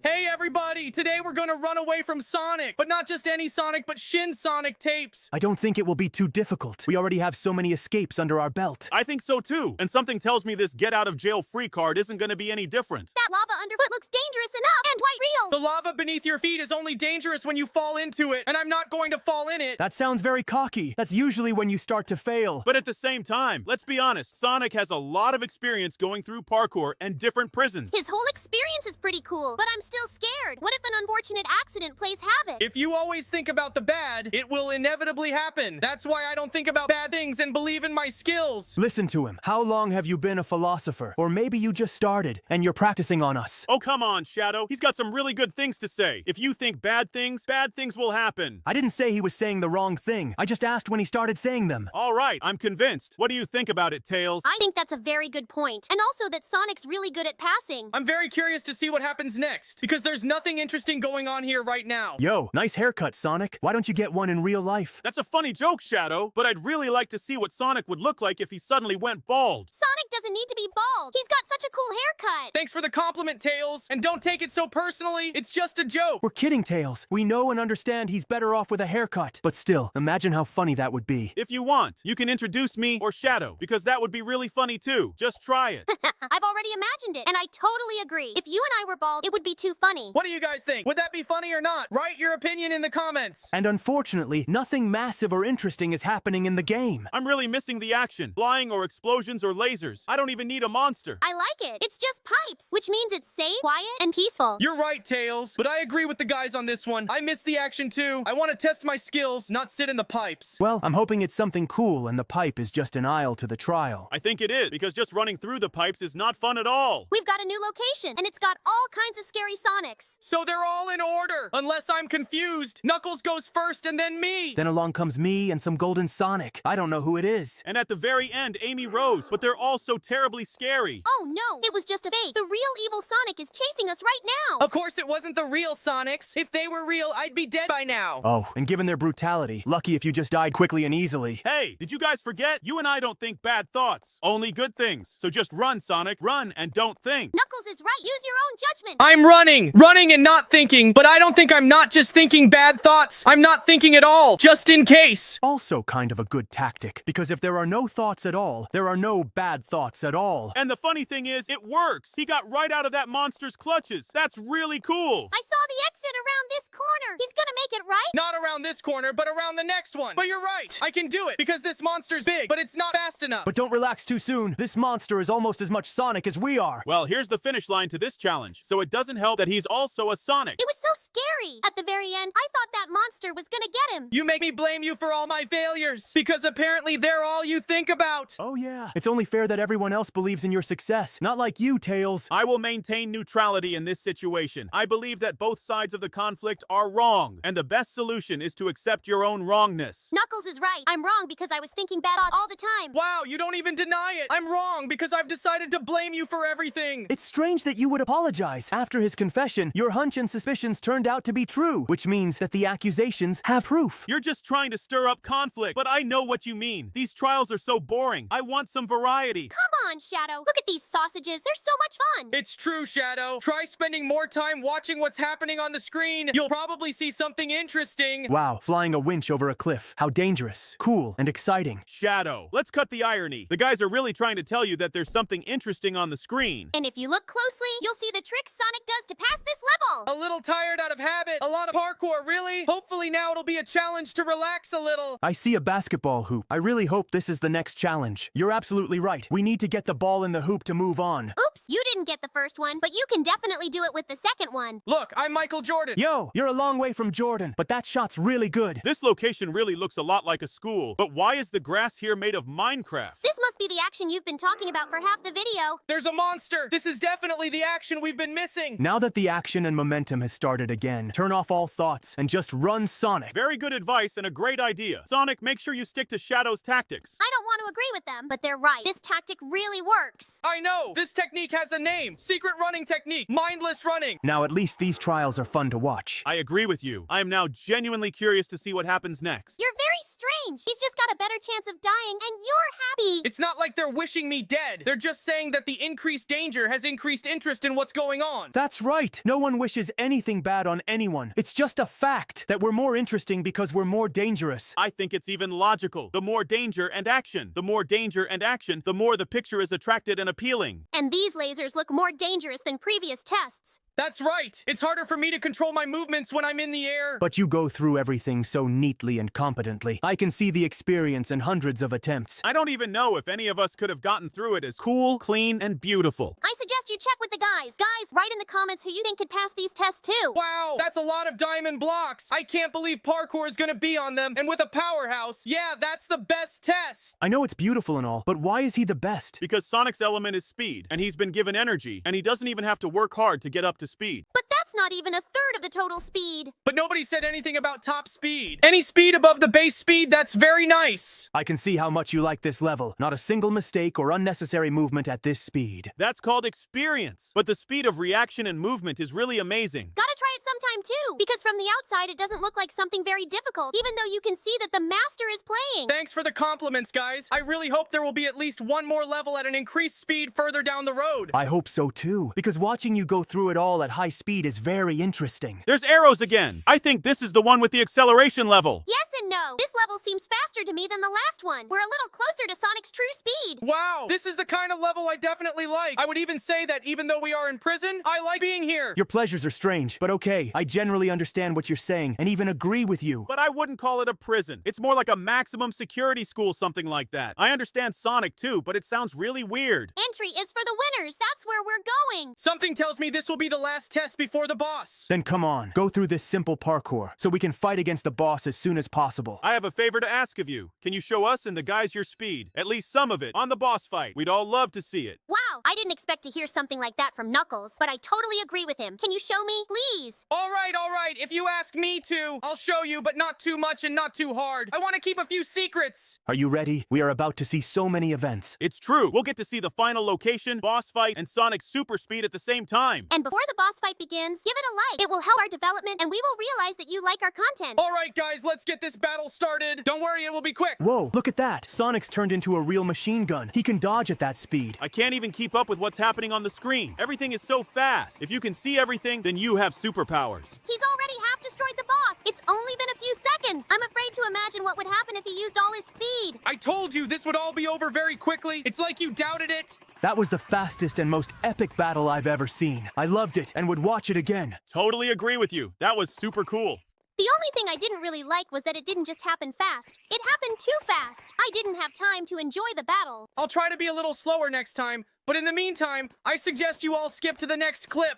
[SPEAKER 1] Hey everybody! Today we're gonna run away from Sonic! But not just any Sonic, but Shin Sonic tapes!
[SPEAKER 2] I don't think it will be too difficult. We already have so many escapes under our belt.
[SPEAKER 3] I think so too. And something tells me this get out of jail free card isn't going to be any different.
[SPEAKER 4] That lava underfoot looks dangerous enough and quite real.
[SPEAKER 1] The lava beneath your feet is only dangerous when you fall into it, and I'm not going to fall in it!
[SPEAKER 2] That sounds very cocky. That's usually when you start to fail.
[SPEAKER 3] But at the same time, let's be honest, Sonic has a lot of experience going through parkour and different prisons.
[SPEAKER 4] His whole experience is pretty cool, but I'm still scared. What if an unfortunate accident plays havoc?
[SPEAKER 1] If you always think about the bad, it will inevitably happen. That's why I don't think about bad things and believe in my skills.
[SPEAKER 2] Listen to him. How long have you been a philosopher? Or maybe you just started and you're practicing on us.
[SPEAKER 3] Oh, come on, Shadow. He's got some really good things to say. If you think bad things will happen.
[SPEAKER 2] I didn't say he was saying the wrong thing. I just asked when he started saying them.
[SPEAKER 3] All right, I'm convinced. What do you think about it, Tails?
[SPEAKER 4] I think that's a very good point. And also that Sonic's really good at passing.
[SPEAKER 1] I'm very curious to see what happens next, because there's nothing interesting going on here right now.
[SPEAKER 2] Yo, nice haircut, Sonic. Why don't you get one in real life?
[SPEAKER 3] That's a funny joke, Shadow, but I'd really like to see what Sonic would look like if he suddenly went bald.
[SPEAKER 4] Sonic doesn't need to be bald. He's got such a cool haircut.
[SPEAKER 1] Thanks for the compliment, Tails. And don't take it so personally. It's just a joke.
[SPEAKER 2] We're kidding, Tails. We know and understand he's better off with a haircut. But still, imagine how funny that would be.
[SPEAKER 3] If you want, you can introduce me or Shadow, because that would be really funny too. Just try it.
[SPEAKER 4] I've already imagined it, and I totally agree. If you and I were bald, it would be too funny.
[SPEAKER 1] What do you guys think? Would that be funny or not? Write your opinion in the comments.
[SPEAKER 2] And unfortunately, nothing massive or interesting is happening in the game.
[SPEAKER 3] I'm really missing the action. Flying or explosions or lasers. I don't even need a monster.
[SPEAKER 4] I like it. It's just pipes, which means it's safe, quiet, and peaceful.
[SPEAKER 1] You're right, Tails. But I agree with the guys on this one. I miss the action too. I want to test my skills, not sit in the pipes.
[SPEAKER 2] Well, I'm hoping it's something cool and the pipe is just an aisle to the trial.
[SPEAKER 3] I think it is, because just running through the pipes is not fun at all.
[SPEAKER 4] We've got a new location, and it's got all kinds of scary Sonics.
[SPEAKER 1] So they're all in order. Unless I'm confused. Knuckles goes first and then me.
[SPEAKER 2] Then along comes me and some golden Sonic. I don't know who it is.
[SPEAKER 3] And at the very end, Amy Rose, but they're all so terribly scary.
[SPEAKER 4] Oh no, it was just a fake. The real evil Sonic is chasing us right now.
[SPEAKER 1] Of course it wasn't the real Sonics. If they were real, I'd be dead by now.
[SPEAKER 2] Oh, and given their brutality, lucky if you just died quickly and easily.
[SPEAKER 3] Hey, did you guys forget? You and I don't think bad thoughts, only good things. So just run, Sonic, run and don't think.
[SPEAKER 4] Knuckles is right. Use your own judgment.
[SPEAKER 1] I'm running and not thinking, but I don't think I'm not just thinking bad thoughts. I'm not thinking at all, just in case.
[SPEAKER 2] Also kind of a good tactic, because if there are no thoughts at all, there are no bad thoughts at all.
[SPEAKER 3] And the funny thing is, it works. He got right out of that monster's clutches. That's really cool.
[SPEAKER 4] I saw the exit around this corner. He's gonna make it right.
[SPEAKER 1] Not around this corner, but around the next one. But you're right. I can do it because this monster's big, but it's not fast enough.
[SPEAKER 2] But don't relax too soon. This monster is almost as much Sonic as we are.
[SPEAKER 3] Well, here's the finish line to this challenge, so it doesn't help that he's also a Sonic.
[SPEAKER 4] It was so scary. At the very end, I thought that monster was gonna get him.
[SPEAKER 1] You make me blame you for all my failures, because apparently they're all you think about.
[SPEAKER 2] Oh yeah. It's only fair that everyone else believes in your success. Not like you, Tails.
[SPEAKER 3] I will maintain neutrality in this situation. I believe that both sides of the conflict are wrong, and the best solution is to accept your own wrongness.
[SPEAKER 4] Knuckles is right. I'm wrong because I was thinking bad thoughts all the time.
[SPEAKER 1] Wow, you don't even deny it. I'm wrong because I've decided to blame you for everything.
[SPEAKER 2] It's strange that you would apologize. After his confession, your hunch and suspicions turned out to be true, which means that the accusations have proof.
[SPEAKER 3] You're just trying to stir up conflict, but I know what you mean. These trials are so boring. I want some variety.
[SPEAKER 4] Come on, Shadow. Look at these sausages. They're so much fun.
[SPEAKER 1] It's true, Shadow. Try spending more time watching what's happening on the screen. You'll probably see something interesting.
[SPEAKER 2] Wow, flying a winch over a cliff. How dangerous, cool, and exciting.
[SPEAKER 3] Shadow. Let's cut the irony. The guys are really trying to tell you that there's something interesting on the screen.
[SPEAKER 4] And if you look closely, you'll see the tricks Sonic does to pass this level.
[SPEAKER 1] A little tired out of habit. A lot of parkour, really? Hopefully now it'll be a challenge to relax a little.
[SPEAKER 2] I see a basketball hoop. I really hope this is the next challenge. You're absolutely right. We need to get the ball in the hoop to move on.
[SPEAKER 4] Oops, you didn't get the first one, but you can definitely do it with the second one.
[SPEAKER 1] Look, I'm Michael Jordan.
[SPEAKER 2] Yo, you're a long way from Jordan, but that shot's really good.
[SPEAKER 3] This location really looks a lot like a school, but why is the grass here made of Minecraft?
[SPEAKER 4] This must be the action you've been talking about for half the video.
[SPEAKER 1] There's a monster. This is definitely the action we've been missing.
[SPEAKER 2] Now that the action and momentum has started again, turn off all thoughts and just run Sonic.
[SPEAKER 3] Very good advice and a great idea. Sonic, make sure you stick to Shadow's tactics.
[SPEAKER 4] I don't want to agree with them, but they're right. This tactic really works.
[SPEAKER 1] I know. This technique has a name. Secret running technique. Mindless running.
[SPEAKER 2] Now at least these trials are fun to watch.
[SPEAKER 3] I agree with you. I am now genuinely curious to see what happens next.
[SPEAKER 4] You're very strange. He's just got a better chance of dying, and you're happy.
[SPEAKER 1] It's not like they're wishing me dead. They're just saying that the increased danger has increased interest in what's going on.
[SPEAKER 2] That's right. No one wishes anything bad on anyone. It's just a fact that we're more interesting because we're more dangerous.
[SPEAKER 3] I think it's even logical. The more danger and action. The more danger and action, the more the picture is attracted and appealing.
[SPEAKER 4] And these lasers look more dangerous than previous tests.
[SPEAKER 1] That's right. It's harder for me to control my movements when I'm in the air.
[SPEAKER 2] But you go through everything so neatly and competently. I can see the experience in hundreds of attempts.
[SPEAKER 3] I don't even know if any of us could have gotten through it as cool, clean, and beautiful.
[SPEAKER 4] I suggest you check with the guys. Guys, write in the comments who you think could pass these tests too.
[SPEAKER 1] Wow, that's a lot of diamond blocks. I can't believe parkour is gonna be on them. And with a powerhouse, yeah, that's the best test.
[SPEAKER 2] I know it's beautiful and all, but why is he the best?
[SPEAKER 3] Because Sonic's element is speed, and he's been given energy, and he doesn't even have to work hard to get up to speed.
[SPEAKER 4] But that's not even a third of the total speed.
[SPEAKER 1] But nobody said anything about top speed. Any speed above the base speed, that's very nice.
[SPEAKER 2] I can see how much you like this level. Not a single mistake or unnecessary movement at this speed.
[SPEAKER 3] That's called experience. But the speed of reaction and movement is really amazing.
[SPEAKER 4] Gotta try it sometime too, because from the outside it doesn't look like something very difficult, even though you can see that the master is playing.
[SPEAKER 1] Thanks for the compliments, guys. I really hope there will be at least one more level at an increased speed further down the road.
[SPEAKER 2] I hope so too, because watching you go through it all at high speed is very interesting.
[SPEAKER 3] There's arrows again. I think this is the one with the acceleration level.
[SPEAKER 4] Yes and no. This level seems faster to me than the last one. We're a little closer to Sonic's true speed.
[SPEAKER 1] Wow, this is the kind of level I definitely like. I would even say that even though we are in prison, I like being here.
[SPEAKER 2] Your pleasures are strange, but okay. I generally understand what you're saying and even agree with you.
[SPEAKER 3] But I wouldn't call it a prison. It's more like a maximum security school, something like that. I understand Sonic too, but it sounds really weird.
[SPEAKER 4] Entry is for the winners. That's where we're going.
[SPEAKER 1] Something tells me this will be the last test before the boss.
[SPEAKER 2] Then come on, go through this simple parkour so we can fight against the boss as soon as possible.
[SPEAKER 3] I have a favor to ask of you. Can you show us and the guys your speed? At least some of it on the boss fight. We'd all love to see it.
[SPEAKER 4] Wow, I didn't expect to hear something like that from Knuckles, but I totally agree with him. Can you show me, please?
[SPEAKER 1] All right. If you ask me to, I'll show you, but not too much and not too hard. I want to keep a few secrets.
[SPEAKER 2] Are you ready? We are about to see so many events.
[SPEAKER 3] It's true. We'll get to see the final location, boss fight, and Sonic's super speed at the same time.
[SPEAKER 4] And before the boss fight begins, give it a like. It will help our development, and we will realize that you like our content.
[SPEAKER 1] All right, guys, let's get this battle started. Don't worry, it will be quick.
[SPEAKER 2] Whoa, look at that. Sonic's turned into a real machine gun. He can dodge at that speed.
[SPEAKER 3] I can't even keep up with what's happening on the screen. Everything is so fast. If you can see everything, then you have superpowers.
[SPEAKER 4] He's already half destroyed the boss. It's only been a few seconds. I'm afraid to imagine what would happen if he used all his speed.
[SPEAKER 1] I told you this would all be over very quickly. It's like you doubted it.
[SPEAKER 2] That was the fastest and most epic battle I've ever seen. I loved it and would watch it again.
[SPEAKER 3] Totally agree with you. That was super cool.
[SPEAKER 4] The only thing I didn't really like was that it didn't just happen fast. It happened too fast. I didn't have time to enjoy the battle.
[SPEAKER 1] I'll try to be a little slower next time, but in the meantime, I suggest you all skip to the next clip.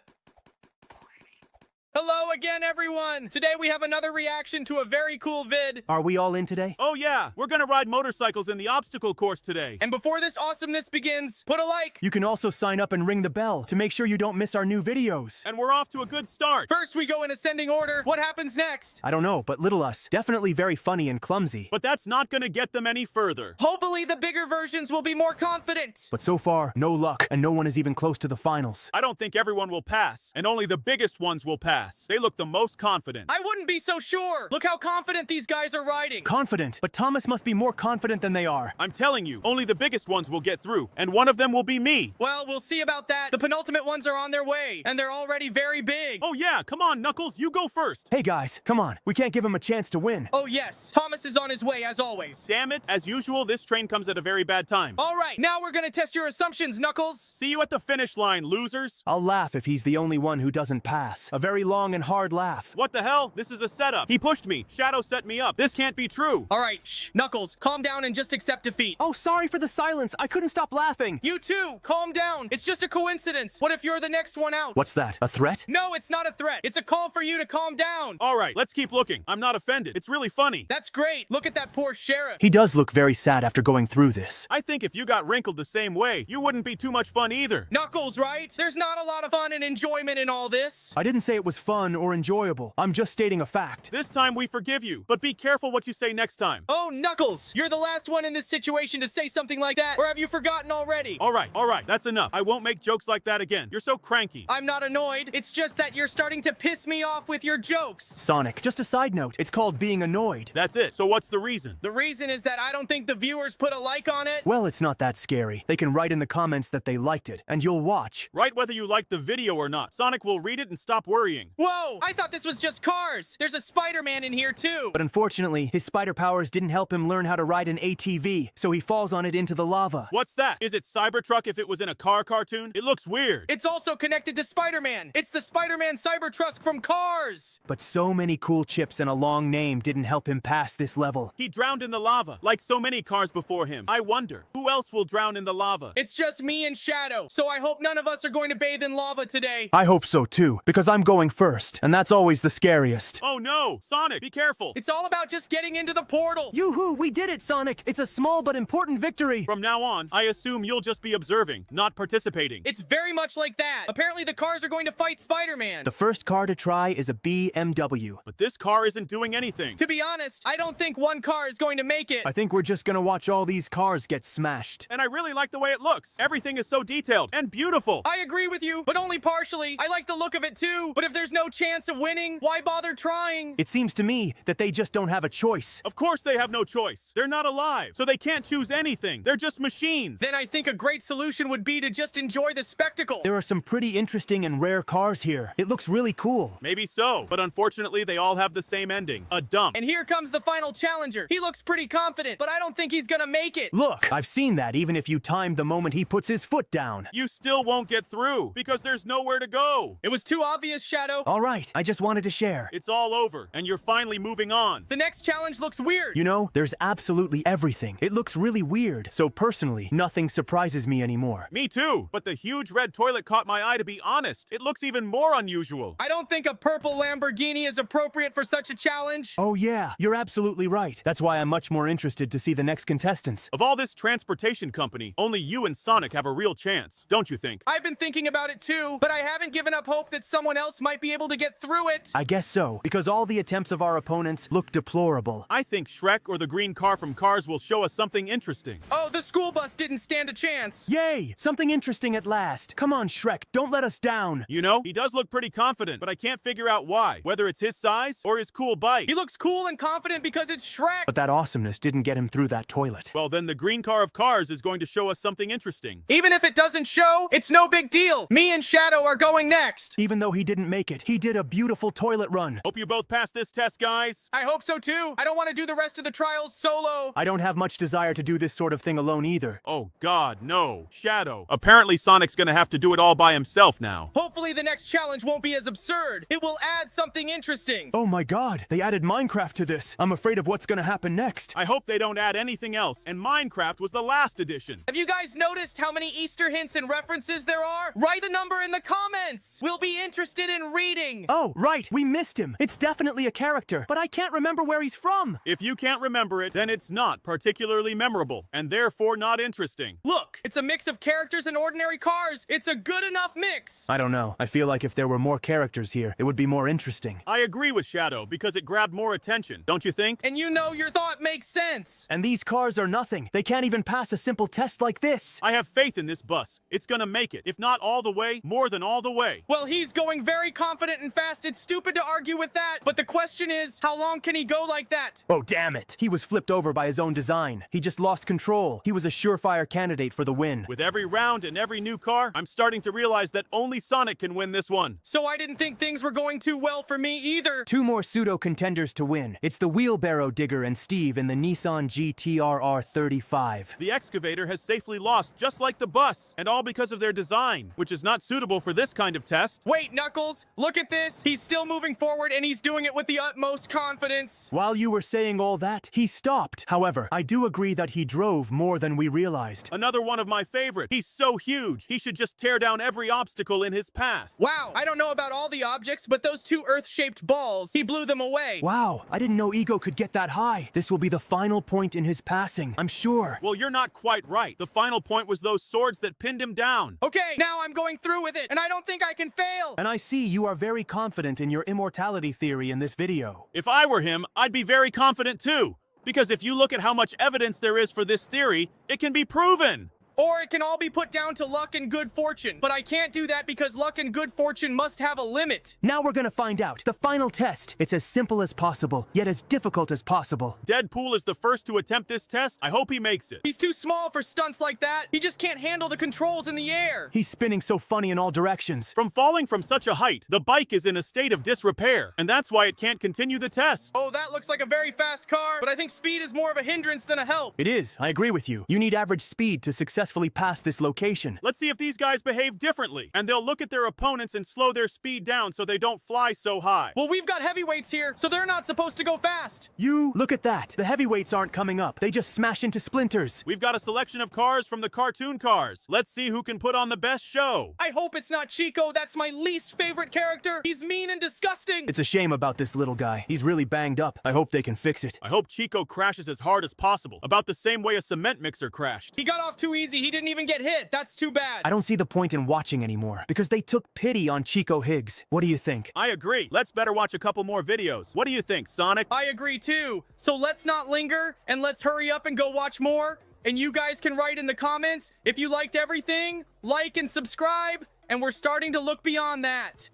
[SPEAKER 1] Hello again, everyone! Today we have another reaction to a very cool vid.
[SPEAKER 2] Are we all in today?
[SPEAKER 3] Oh yeah, we're gonna ride motorcycles in the obstacle course today.
[SPEAKER 1] And before this awesomeness begins, put a like!
[SPEAKER 2] You can also sign up and ring the bell to make sure you don't miss our new videos.
[SPEAKER 3] And we're off to a good start.
[SPEAKER 1] First, we go in ascending order. What happens next?
[SPEAKER 2] I don't know, but little us, definitely very funny and clumsy.
[SPEAKER 3] But that's not gonna get them any further.
[SPEAKER 1] Hopefully, the bigger versions will be more confident.
[SPEAKER 2] But so far, no luck, and no one is even close to the finals.
[SPEAKER 3] I don't think everyone will pass, and only the biggest ones will pass. They look the most confident.
[SPEAKER 1] I wouldn't be so sure. Look how confident these guys are riding.
[SPEAKER 2] Confident, but Thomas must be more confident than they are.
[SPEAKER 3] I'm telling you, only the biggest ones will get through, and one of them will be me.
[SPEAKER 1] Well, we'll see about that. The penultimate ones are on their way, and they're already very big.
[SPEAKER 3] Oh yeah, come on, Knuckles, you go first.
[SPEAKER 2] Hey guys, come on, we can't give him a chance to win.
[SPEAKER 1] Oh yes, Thomas is on his way as always.
[SPEAKER 3] Damn it, as usual, this train comes at a very bad time.
[SPEAKER 1] All right, now we're gonna test your assumptions, Knuckles.
[SPEAKER 3] See you at the finish line, losers.
[SPEAKER 2] I'll laugh if he's the only one who doesn't pass. A very long and hard laugh.
[SPEAKER 3] What the hell? This is a setup. He pushed me. Shadow set me up. This can't be true.
[SPEAKER 1] All right, shh, Knuckles, calm down and just accept defeat.
[SPEAKER 2] Oh, sorry for the silence. I couldn't stop laughing.
[SPEAKER 1] You too, calm down. It's just a coincidence. What if you're the next one out?
[SPEAKER 2] What's that? A threat?
[SPEAKER 1] No, it's not a threat. It's a call for you to calm down.
[SPEAKER 3] All right, let's keep looking. I'm not offended. It's really funny.
[SPEAKER 1] That's great. Look at that poor sheriff.
[SPEAKER 2] He does look very sad after going through this.
[SPEAKER 3] I think if you got wrinkled the same way, you wouldn't be too much fun either.
[SPEAKER 1] Knuckles, right? There's not a lot of fun and enjoyment in all this.
[SPEAKER 2] I didn't say it was fun or enjoyable. I'm just stating a fact.
[SPEAKER 3] This time we forgive you, but be careful what you say next time.
[SPEAKER 1] Oh, Knuckles, you're the last one in this situation to say something like that, or have you forgotten already?
[SPEAKER 3] All right, that's enough. I won't make jokes like that again. You're so cranky.
[SPEAKER 1] I'm not annoyed. It's just that you're starting to piss me off with your jokes.
[SPEAKER 2] Sonic, just a side note. It's called being annoyed.
[SPEAKER 3] That's it. So what's the reason?
[SPEAKER 1] The reason is that I don't think the viewers put a like on it.
[SPEAKER 2] Well, it's not that scary. They can write in the comments that they liked it, and you'll watch.
[SPEAKER 3] Write whether you like the video or not. Sonic will read it and stop worrying.
[SPEAKER 1] Whoa, I thought this was just cars. There's a Spider-Man in here too.
[SPEAKER 2] But unfortunately, his spider powers didn't help him learn how to ride an ATV, so he falls on it into the lava.
[SPEAKER 3] What's that? Is it Cybertruck if it was in a car cartoon? It looks weird.
[SPEAKER 1] It's also connected to Spider-Man. It's the Spider-Man Cybertruck from Cars.
[SPEAKER 2] But so many cool chips and a long name didn't help him pass this level.
[SPEAKER 3] He drowned in the lava, like so many cars before him. I wonder, who else will drown in the lava?
[SPEAKER 1] It's just me and Shadow, so I hope none of us are going to bathe in lava today.
[SPEAKER 2] I hope so too, because I'm going first, and that's always the scariest.
[SPEAKER 3] Oh no! Sonic, be careful!
[SPEAKER 1] It's all about just getting into the portal.
[SPEAKER 2] Yoo-hoo, we did it, Sonic! It's a small but important victory!
[SPEAKER 3] From now on, I assume you'll just be observing, not participating.
[SPEAKER 1] It's very much like that. Apparently the cars are going to fight Spider-Man.
[SPEAKER 2] The first car to try is a BMW.
[SPEAKER 3] But this car isn't doing anything.
[SPEAKER 1] To be honest, I don't think one car is going to make it.
[SPEAKER 2] I think we're just gonna watch all these cars get smashed.
[SPEAKER 3] And I really like the way it looks. Everything is so detailed and beautiful.
[SPEAKER 1] I agree with you, but only partially. I like the look of it too, but if there's no chance of winning, why bother trying?
[SPEAKER 2] It seems to me that they just don't have a choice.
[SPEAKER 3] Of course they have no choice. They're not alive, so they can't choose anything. They're just machines.
[SPEAKER 1] Then I think a great solution would be to just enjoy the spectacle.
[SPEAKER 2] There are some pretty interesting and rare cars here. It looks really cool.
[SPEAKER 3] Maybe so, but unfortunately they all have the same ending. A dump.
[SPEAKER 1] And here comes the final challenger. He looks pretty confident, but I don't think he's gonna make it.
[SPEAKER 2] Look, I've seen that even if you timed the moment he puts his foot down.
[SPEAKER 3] You still won't get through, because there's nowhere to go.
[SPEAKER 1] It was too obvious, Shadow.
[SPEAKER 2] All right, I just wanted to share.
[SPEAKER 3] It's all over, and you're finally moving on.
[SPEAKER 1] The next challenge looks weird.
[SPEAKER 2] You know, there's absolutely everything. It looks really weird. So personally, nothing surprises me anymore.
[SPEAKER 3] Me too, but the huge red toilet caught my eye, to be honest. It looks even more unusual.
[SPEAKER 1] I don't think a purple Lamborghini is appropriate for such a challenge.
[SPEAKER 2] Oh yeah, you're absolutely right. That's why I'm much more interested to see the next contestants.
[SPEAKER 3] Of all this transportation company, only you and Sonic have a real chance, don't you think?
[SPEAKER 1] I've been thinking about it too, but I haven't given up hope that someone else might be able to get through it.
[SPEAKER 2] I guess so, because all the attempts of our opponents look deplorable.
[SPEAKER 3] I think Shrek or the green car from Cars will show us something interesting.
[SPEAKER 1] Oh, the school bus didn't stand a chance.
[SPEAKER 2] Yay! Something interesting at last. Come on, Shrek, don't let us down.
[SPEAKER 3] You know, he does look pretty confident, but I can't figure out why. Whether it's his size or his cool bike.
[SPEAKER 1] He looks cool and confident because it's Shrek.
[SPEAKER 2] But that awesomeness didn't get him through that toilet.
[SPEAKER 3] Well, then the green car of Cars is going to show us something interesting.
[SPEAKER 1] Even if it doesn't show, it's no big deal. Me and Shadow are going next.
[SPEAKER 2] Even though he didn't make it, he did a beautiful toilet run.
[SPEAKER 3] Hope you both pass this test, guys.
[SPEAKER 1] I hope so too. I don't want to do the rest of the trials solo.
[SPEAKER 2] I don't have much desire to do this sort of thing alone either.
[SPEAKER 3] Oh God, no. Shadow. Apparently Sonic's gonna have to do it all by himself now.
[SPEAKER 1] Hopefully the next challenge won't be as absurd. It will add something interesting.
[SPEAKER 2] Oh my god, they added Minecraft to this. I'm afraid of what's gonna happen next.
[SPEAKER 3] I hope they don't add anything else, and Minecraft was the last edition.
[SPEAKER 1] Have you guys noticed how many Easter hints and references there are? Write the number in the comments. We'll be interested in reading.
[SPEAKER 2] Oh, right, we missed him. It's definitely a character, but I can't remember where he's from.
[SPEAKER 3] If you can't remember it, then it's not particularly memorable, and therefore not interesting.
[SPEAKER 1] Look, it's a mix of characters and ordinary cars. It's a good enough mix.
[SPEAKER 2] I don't know. I feel like if there were more characters here, it would be more interesting.
[SPEAKER 3] I agree with Shadow, because it grabbed more attention, don't you think?
[SPEAKER 1] And you know your thought makes sense.
[SPEAKER 2] And these cars are nothing. They can't even pass a simple test like this.
[SPEAKER 3] I have faith in this bus. It's gonna make it. If not all the way, more than all the way.
[SPEAKER 1] Well, he's going very confident and fast. It's stupid to argue with that. But the question is, how long can he go like that?
[SPEAKER 2] Oh, damn it. He was flipped over by his own design. He just lost control. He was a surefire candidate for the win.
[SPEAKER 3] With every round and every new car, I'm starting to realize that only Sonic can win this one.
[SPEAKER 1] So I didn't think things were going too well for me either.
[SPEAKER 2] Two more pseudo-contenders to win. It's the Wheelbarrow Digger and Steve in the Nissan GT-RR 35.
[SPEAKER 3] The excavator has safely lost, just like the bus, and all because of their design, which is not suitable for this kind of test.
[SPEAKER 1] Wait, Knuckles, look at this. He's still moving forward and he's doing it with the utmost confidence.
[SPEAKER 2] While you were saying all that, he stopped. However, I do agree that he drove more than we realized.
[SPEAKER 3] Another one of my favorite. He's so huge, he should just tear down every obstacle in his path.
[SPEAKER 1] Wow, I don't know about all the objects, but those two Earth-shaped balls, he blew them away.
[SPEAKER 2] Wow, I didn't know Ego could get that high. This will be the final point in his passing, I'm sure.
[SPEAKER 3] Well, you're not quite right. The final point was those swords that pinned him down.
[SPEAKER 1] Okay, now I'm going through with it, and I don't think I can fail.
[SPEAKER 2] And I see you are very confident in your immortality theory in this video.
[SPEAKER 3] If I were him, I'd be very confident too. Because if you look at how much evidence there is for this theory, it can be proven.
[SPEAKER 1] Or it can all be put down to luck and good fortune. But I can't do that because luck and good fortune must have a limit.
[SPEAKER 2] Now we're gonna find out. The final test. It's as simple as possible, yet as difficult as possible.
[SPEAKER 3] Deadpool is the first to attempt this test. I hope he makes it.
[SPEAKER 1] He's too small for stunts like that. He just can't handle the controls in the air.
[SPEAKER 2] He's spinning so funny in all directions.
[SPEAKER 3] From falling from such a height, the bike is in a state of disrepair, and that's why it can't continue the test.
[SPEAKER 1] Oh, that looks like a very fast car, but I think speed is more of a hindrance than a help.
[SPEAKER 2] It is, I agree with you. You need average speed to successfully pass this location.
[SPEAKER 3] Let's see if these guys behave differently, and they'll look at their opponents and slow their speed down so they don't fly so high.
[SPEAKER 1] Well, we've got heavyweights here, so they're not supposed to go fast.
[SPEAKER 2] You, look at that. The heavyweights aren't coming up. They just smash into splinters.
[SPEAKER 3] We've got a selection of cars from the cartoon cars. Let's see who can put on the best show.
[SPEAKER 1] I hope it's not Chico. That's my least favorite character. He's mean and disgusting.
[SPEAKER 2] It's a shame about this little guy. He's really banged up. I hope they can fix it.
[SPEAKER 3] I hope Chico crashes as hard as possible, about the same way a cement mixer crashed.
[SPEAKER 1] He got off too easy. He didn't even get hit. That's too bad.
[SPEAKER 2] I don't see the point in watching anymore, because they took pity on Chico Higgs. What do you think?
[SPEAKER 3] I agree. Let's better watch a couple more videos. What do you think, Sonic?
[SPEAKER 1] I agree too. So let's not linger and let's hurry up and go watch more. And you guys can write in the comments if you liked everything, like and subscribe, and we're starting to look beyond that.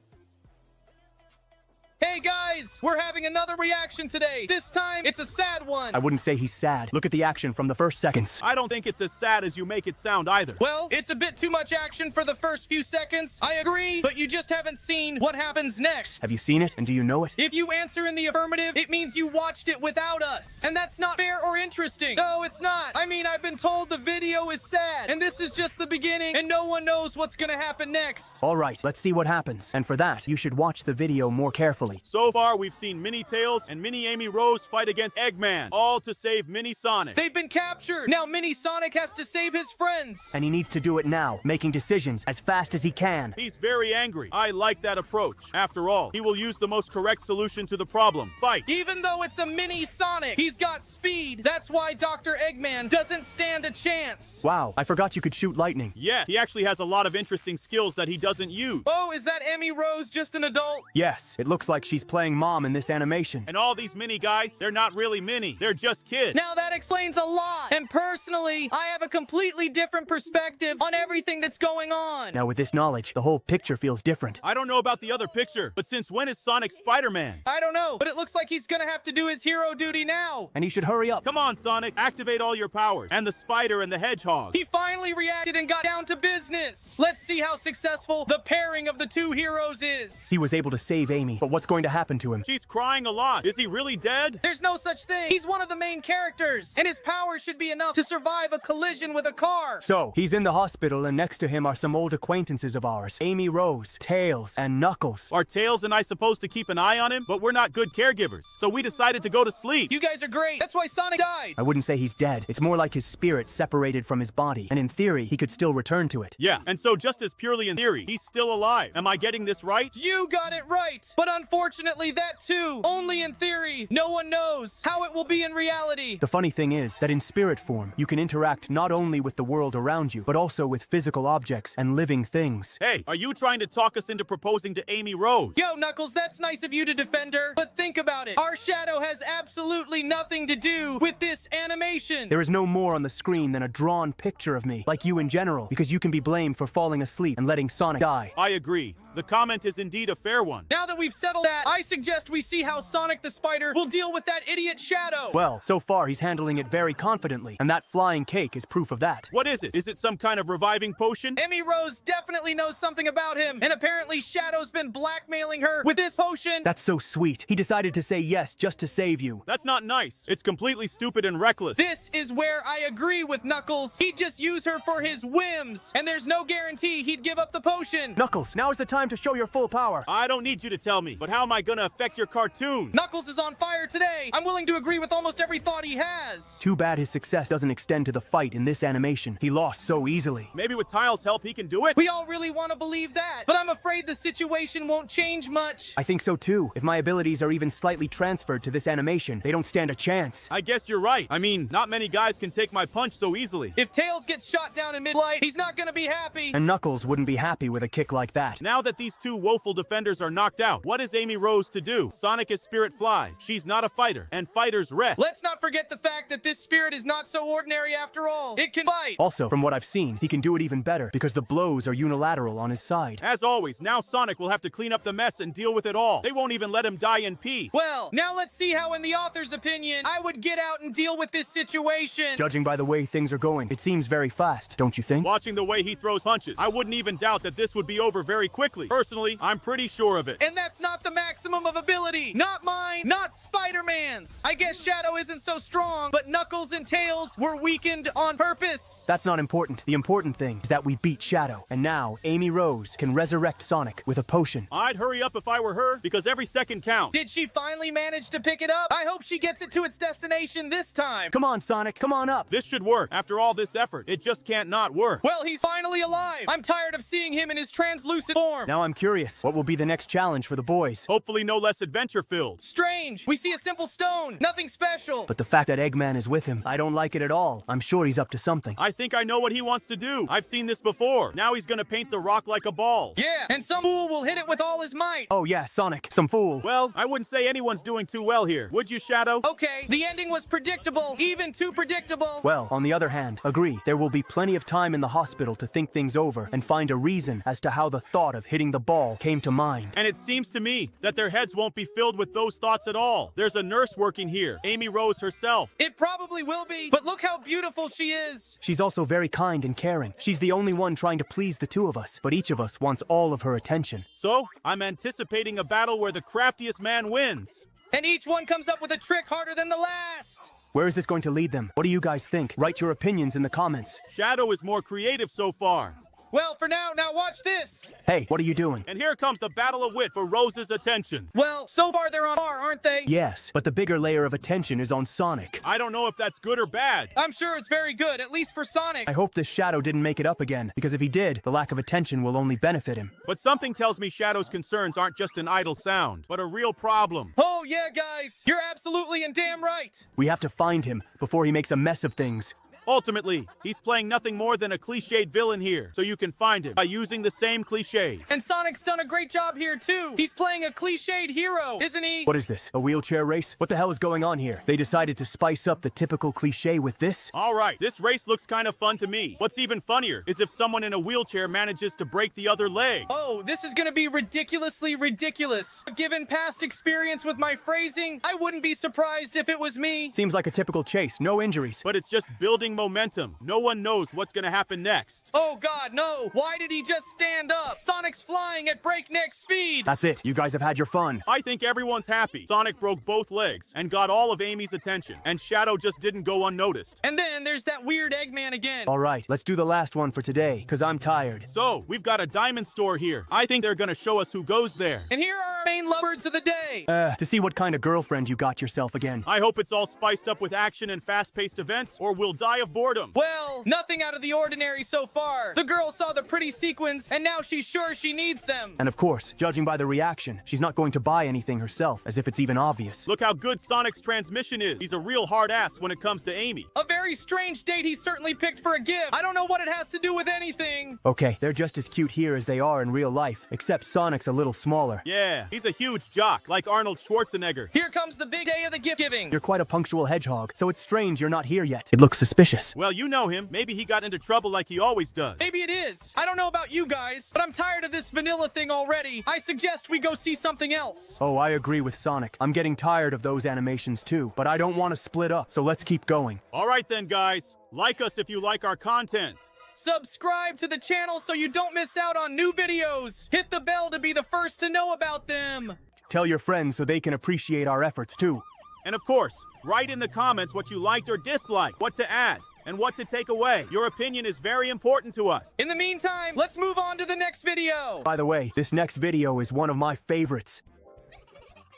[SPEAKER 1] Hey guys, we're having another reaction today. This time, it's a sad one.
[SPEAKER 2] I wouldn't say he's sad. Look at the action from the first seconds.
[SPEAKER 3] I don't think it's as sad as you make it sound either.
[SPEAKER 1] Well, it's a bit too much action for the first few seconds. I agree, but you just haven't seen what happens next.
[SPEAKER 2] Have you seen it, and do you know it?
[SPEAKER 1] If you answer in the affirmative, it means you watched it without us. And that's not fair or interesting. No, it's not. I mean, I've been told the video is sad, and this is just the beginning, and no one knows what's gonna happen next.
[SPEAKER 2] All right, let's see what happens. And for that, you should watch the video more carefully.
[SPEAKER 3] So far, we've seen Mini Tails and Mini Amy Rose fight against Eggman, all to save Mini Sonic.
[SPEAKER 1] They've been captured. Now Mini Sonic has to save his friends.
[SPEAKER 2] And he needs to do it now, making decisions as fast as he can.
[SPEAKER 3] He's very angry. I like that approach. After all, he will use the most correct solution to the problem. Fight.
[SPEAKER 1] Even though it's a Mini Sonic, he's got speed. That's why Dr. Eggman doesn't stand a chance.
[SPEAKER 2] Wow, I forgot you could shoot lightning.
[SPEAKER 3] Yeah, he actually has a lot of interesting skills that he doesn't use.
[SPEAKER 1] Oh, is that Emmy Rose just an adult?
[SPEAKER 2] Yes, it looks like she's playing mom in this animation.
[SPEAKER 3] And all these mini guys, they're not really mini. They're just kids.
[SPEAKER 1] Now that explains a lot. And personally, I have a completely different perspective on everything that's going on.
[SPEAKER 2] Now with this knowledge, the whole picture feels different.
[SPEAKER 3] I don't know about the other picture, but since when is Sonic Spider-Man?
[SPEAKER 1] I don't know, but it looks like he's gonna have to do his hero duty now.
[SPEAKER 2] And he should hurry up.
[SPEAKER 3] Come on, Sonic, activate all your powers. And the spider and the hedgehog.
[SPEAKER 1] He finally reacted and got down to business. Let's see how successful the pairing of the two heroes is.
[SPEAKER 2] He was able to save Amy, but what's going going to happen to him?
[SPEAKER 3] She's crying a lot. Is he really dead?
[SPEAKER 1] There's no such thing. He's one of the main characters, and his power should be enough to survive a collision with a car.
[SPEAKER 2] So, he's in the hospital and next to him are some old acquaintances of ours. Amy Rose, Tails, and Knuckles.
[SPEAKER 3] Are Tails and I supposed to keep an eye on him? But we're not good caregivers, so we decided to go to sleep.
[SPEAKER 1] You guys are great. That's why Sonic died.
[SPEAKER 2] I wouldn't say he's dead. It's more like his spirit separated from his body, and in theory, he could still return to it.
[SPEAKER 3] Yeah, and so just as purely in theory, he's still alive. Am I getting this right?
[SPEAKER 1] You got it right. But unfortunately, that too, only in theory. No one knows how it will be in reality.
[SPEAKER 2] The funny thing is that in spirit form, you can interact not only with the world around you, but also with physical objects and living things.
[SPEAKER 3] Hey, are you trying to talk us into proposing to Amy Rose?
[SPEAKER 1] Yo, Knuckles, that's nice of you to defend her, but think about it. Our shadow has absolutely nothing to do with this animation.
[SPEAKER 2] There is no more on the screen than a drawn picture of me, like you in general, because you can be blamed for falling asleep and letting Sonic die.
[SPEAKER 3] I agree. The comment is indeed a fair one.
[SPEAKER 1] Now that we've settled that, I suggest we see how Sonic the Spider will deal with that idiot shadow.
[SPEAKER 2] Well, so far he's handling it very confidently, and that flying cake is proof of that.
[SPEAKER 3] What is it? Is it some kind of reviving potion?
[SPEAKER 1] Amy Rose definitely knows something about him, and apparently Shadow's been blackmailing her with this potion.
[SPEAKER 2] That's so sweet. He decided to say yes just to save you.
[SPEAKER 3] That's not nice. It's completely stupid and reckless.
[SPEAKER 1] This is where I agree with Knuckles. He'd just use her for his whims, and there's no guarantee he'd give up the potion.
[SPEAKER 2] Knuckles, now is the time to show your full power.
[SPEAKER 3] I don't need you to tell me, but how am I gonna affect your cartoon?
[SPEAKER 1] Knuckles is on fire today. I'm willing to agree with almost every thought he has.
[SPEAKER 2] Too bad his success doesn't extend to the fight in this animation. He lost so easily.
[SPEAKER 3] Maybe with Tile's help he can do it?
[SPEAKER 1] We all really want to believe that, but I'm afraid the situation won't change much.
[SPEAKER 2] I think so too. If my abilities are even slightly transferred to this animation, they don't stand a chance.
[SPEAKER 3] I guess you're right. I mean, not many guys can take my punch so easily.
[SPEAKER 1] If Tails gets shot down in mid-flight, he's not gonna be happy.
[SPEAKER 2] And Knuckles wouldn't be happy with a kick like that.
[SPEAKER 3] Now that these two woeful defenders are knocked out, what is Amy Rose to do? Sonic is spirit flies. She's not a fighter, and fighters rest.
[SPEAKER 1] Let's not forget the fact that this spirit is not so ordinary after all. It can fight.
[SPEAKER 2] Also, from what I've seen, he can do it even better because the blows are unilateral on his side.
[SPEAKER 3] As always, now Sonic will have to clean up the mess and deal with it all. They won't even let him die in peace.
[SPEAKER 1] Well, now let's see how, in the author's opinion, I would get out and deal with this situation.
[SPEAKER 2] Judging by the way things are going, it seems very fast, don't you think?
[SPEAKER 3] Watching the way he throws punches, I wouldn't even doubt that this would be over very quickly. Personally, I'm pretty sure of it.
[SPEAKER 1] And that's not the maximum of ability. Not mine, not Spider-Man's. I guess Shadow isn't so strong, but Knuckles and Tails were weakened on purpose.
[SPEAKER 2] That's not important. The important thing is that we beat Shadow. And now, Amy Rose can resurrect Sonic with a potion.
[SPEAKER 3] I'd hurry up if I were her, because every second counts.
[SPEAKER 1] Did she finally manage to pick it up? I hope she gets it to its destination this time.
[SPEAKER 2] Come on, Sonic, come on up.
[SPEAKER 3] This should work. After all this effort, it just can't not work.
[SPEAKER 1] Well, he's finally alive. I'm tired of seeing him in his translucent form.
[SPEAKER 2] Now I'm curious, what will be the next challenge for the boys?
[SPEAKER 3] Hopefully no less adventure-filled.
[SPEAKER 1] Strange. We see a simple stone. Nothing special.
[SPEAKER 2] But the fact that Eggman is with him, I don't like it at all. I'm sure he's up to something.
[SPEAKER 3] I think I know what he wants to do. I've seen this before. Now he's gonna paint the rock like a ball.
[SPEAKER 1] Yeah, and some fool will hit it with all his might.
[SPEAKER 2] Oh yeah, Sonic, some fool.
[SPEAKER 3] Well, I wouldn't say anyone's doing too well here. Would you, Shadow?
[SPEAKER 1] Okay, the ending was predictable. Even too predictable.
[SPEAKER 2] Well, on the other hand, agree, there will be plenty of time in the hospital to think things over and find a reason as to how the thought of hitting the ball came to mind.
[SPEAKER 3] And it seems to me that their heads won't be filled with those thoughts at all. There's a nurse working here, Amy Rose herself.
[SPEAKER 1] It probably will be, but look how beautiful she is.
[SPEAKER 2] She's also very kind and caring. She's the only one trying to please the two of us, but each of us wants all of her attention.
[SPEAKER 3] So, I'm anticipating a battle where the craftiest man wins.
[SPEAKER 1] And each one comes up with a trick harder than the last.
[SPEAKER 2] Where is this going to lead them? What do you guys think? Write your opinions in the comments.
[SPEAKER 3] Shadow is more creative so far.
[SPEAKER 1] Well, for now watch this.
[SPEAKER 2] Hey, what are you doing?
[SPEAKER 3] And here comes the battle of wit for Rose's attention.
[SPEAKER 1] Well, so far they're on par, aren't they?
[SPEAKER 2] Yes, but the bigger layer of attention is on Sonic.
[SPEAKER 3] I don't know if that's good or bad.
[SPEAKER 1] I'm sure it's very good, at least for Sonic.
[SPEAKER 2] I hope this Shadow didn't make it up again, because if he did, the lack of attention will only benefit him.
[SPEAKER 3] But something tells me Shadow's concerns aren't just an idle sound, but a real problem.
[SPEAKER 1] Oh yeah, guys, you're absolutely and damn right.
[SPEAKER 2] We have to find him before he makes a mess of things.
[SPEAKER 3] Ultimately, he's playing nothing more than a cliched villain here, so you can find him by using the same cliches.
[SPEAKER 1] And Sonic's done a great job here too. He's playing a cliched hero, isn't he?
[SPEAKER 2] What is this? A wheelchair race? What the hell is going on here? They decided to spice up the typical cliche with this?
[SPEAKER 3] All right, this race looks kind of fun to me. What's even funnier is if someone in a wheelchair manages to break the other leg.
[SPEAKER 1] Oh, this is gonna be ridiculously ridiculous. Given past experience with my phrasing, I wouldn't be surprised if it was me.
[SPEAKER 2] Seems like a typical chase, no injuries.
[SPEAKER 3] But it's just building gaining momentum. No one knows what's gonna happen next.
[SPEAKER 1] Oh god, no! Why did he just stand up? Sonic's flying at breakneck speed!
[SPEAKER 2] That's it. You guys have had your fun.
[SPEAKER 3] I think everyone's happy. Sonic broke both legs and got all of Amy's attention, and Shadow just didn't go unnoticed.
[SPEAKER 1] And then there's that weird Eggman again.
[SPEAKER 2] All right, let's do the last one for today, because I'm tired.
[SPEAKER 3] So, we've got a diamond store here. I think they're gonna show us who goes there.
[SPEAKER 1] And here are our main lovebirds of the day.
[SPEAKER 2] To see what kind of girlfriend you got yourself again.
[SPEAKER 3] I hope it's all spiced up with action and fast-paced events, or we'll die of boredom.
[SPEAKER 1] Well, nothing out of the ordinary so far. The girl saw the pretty sequins, and now she's sure she needs them.
[SPEAKER 2] And of course, judging by the reaction, she's not going to buy anything herself, as if it's even obvious.
[SPEAKER 3] Look how good Sonic's transmission is. He's a real hard ass when it comes to Amy.
[SPEAKER 1] A very strange date he certainly picked for a gift. I don't know what it has to do with anything.
[SPEAKER 2] Okay, they're just as cute here as they are in real life, except Sonic's a little smaller.
[SPEAKER 3] Yeah, he's a huge jock, like Arnold Schwarzenegger.
[SPEAKER 1] Here comes the big day of the gift giving.
[SPEAKER 2] You're quite a punctual hedgehog, so it's strange you're not here yet. It looks suspicious.
[SPEAKER 3] Well, you know him. Maybe he got into trouble like he always does.
[SPEAKER 1] Maybe it is. I don't know about you guys, but I'm tired of this vanilla thing already. I suggest we go see something else.
[SPEAKER 2] Oh, I agree with Sonic. I'm getting tired of those animations too, but I don't want to split up, so let's keep going.
[SPEAKER 3] All right then, guys. Like us if you like our content.
[SPEAKER 1] Subscribe to the channel so you don't miss out on new videos. Hit the bell to be the first to know about them.
[SPEAKER 2] Tell your friends so they can appreciate our efforts too.
[SPEAKER 3] And of course, write in the comments what you liked or disliked, what to add, and what to take away. Your opinion is very important to us.
[SPEAKER 1] In the meantime, let's move on to the next video.
[SPEAKER 2] By the way, this next video is one of my favorites.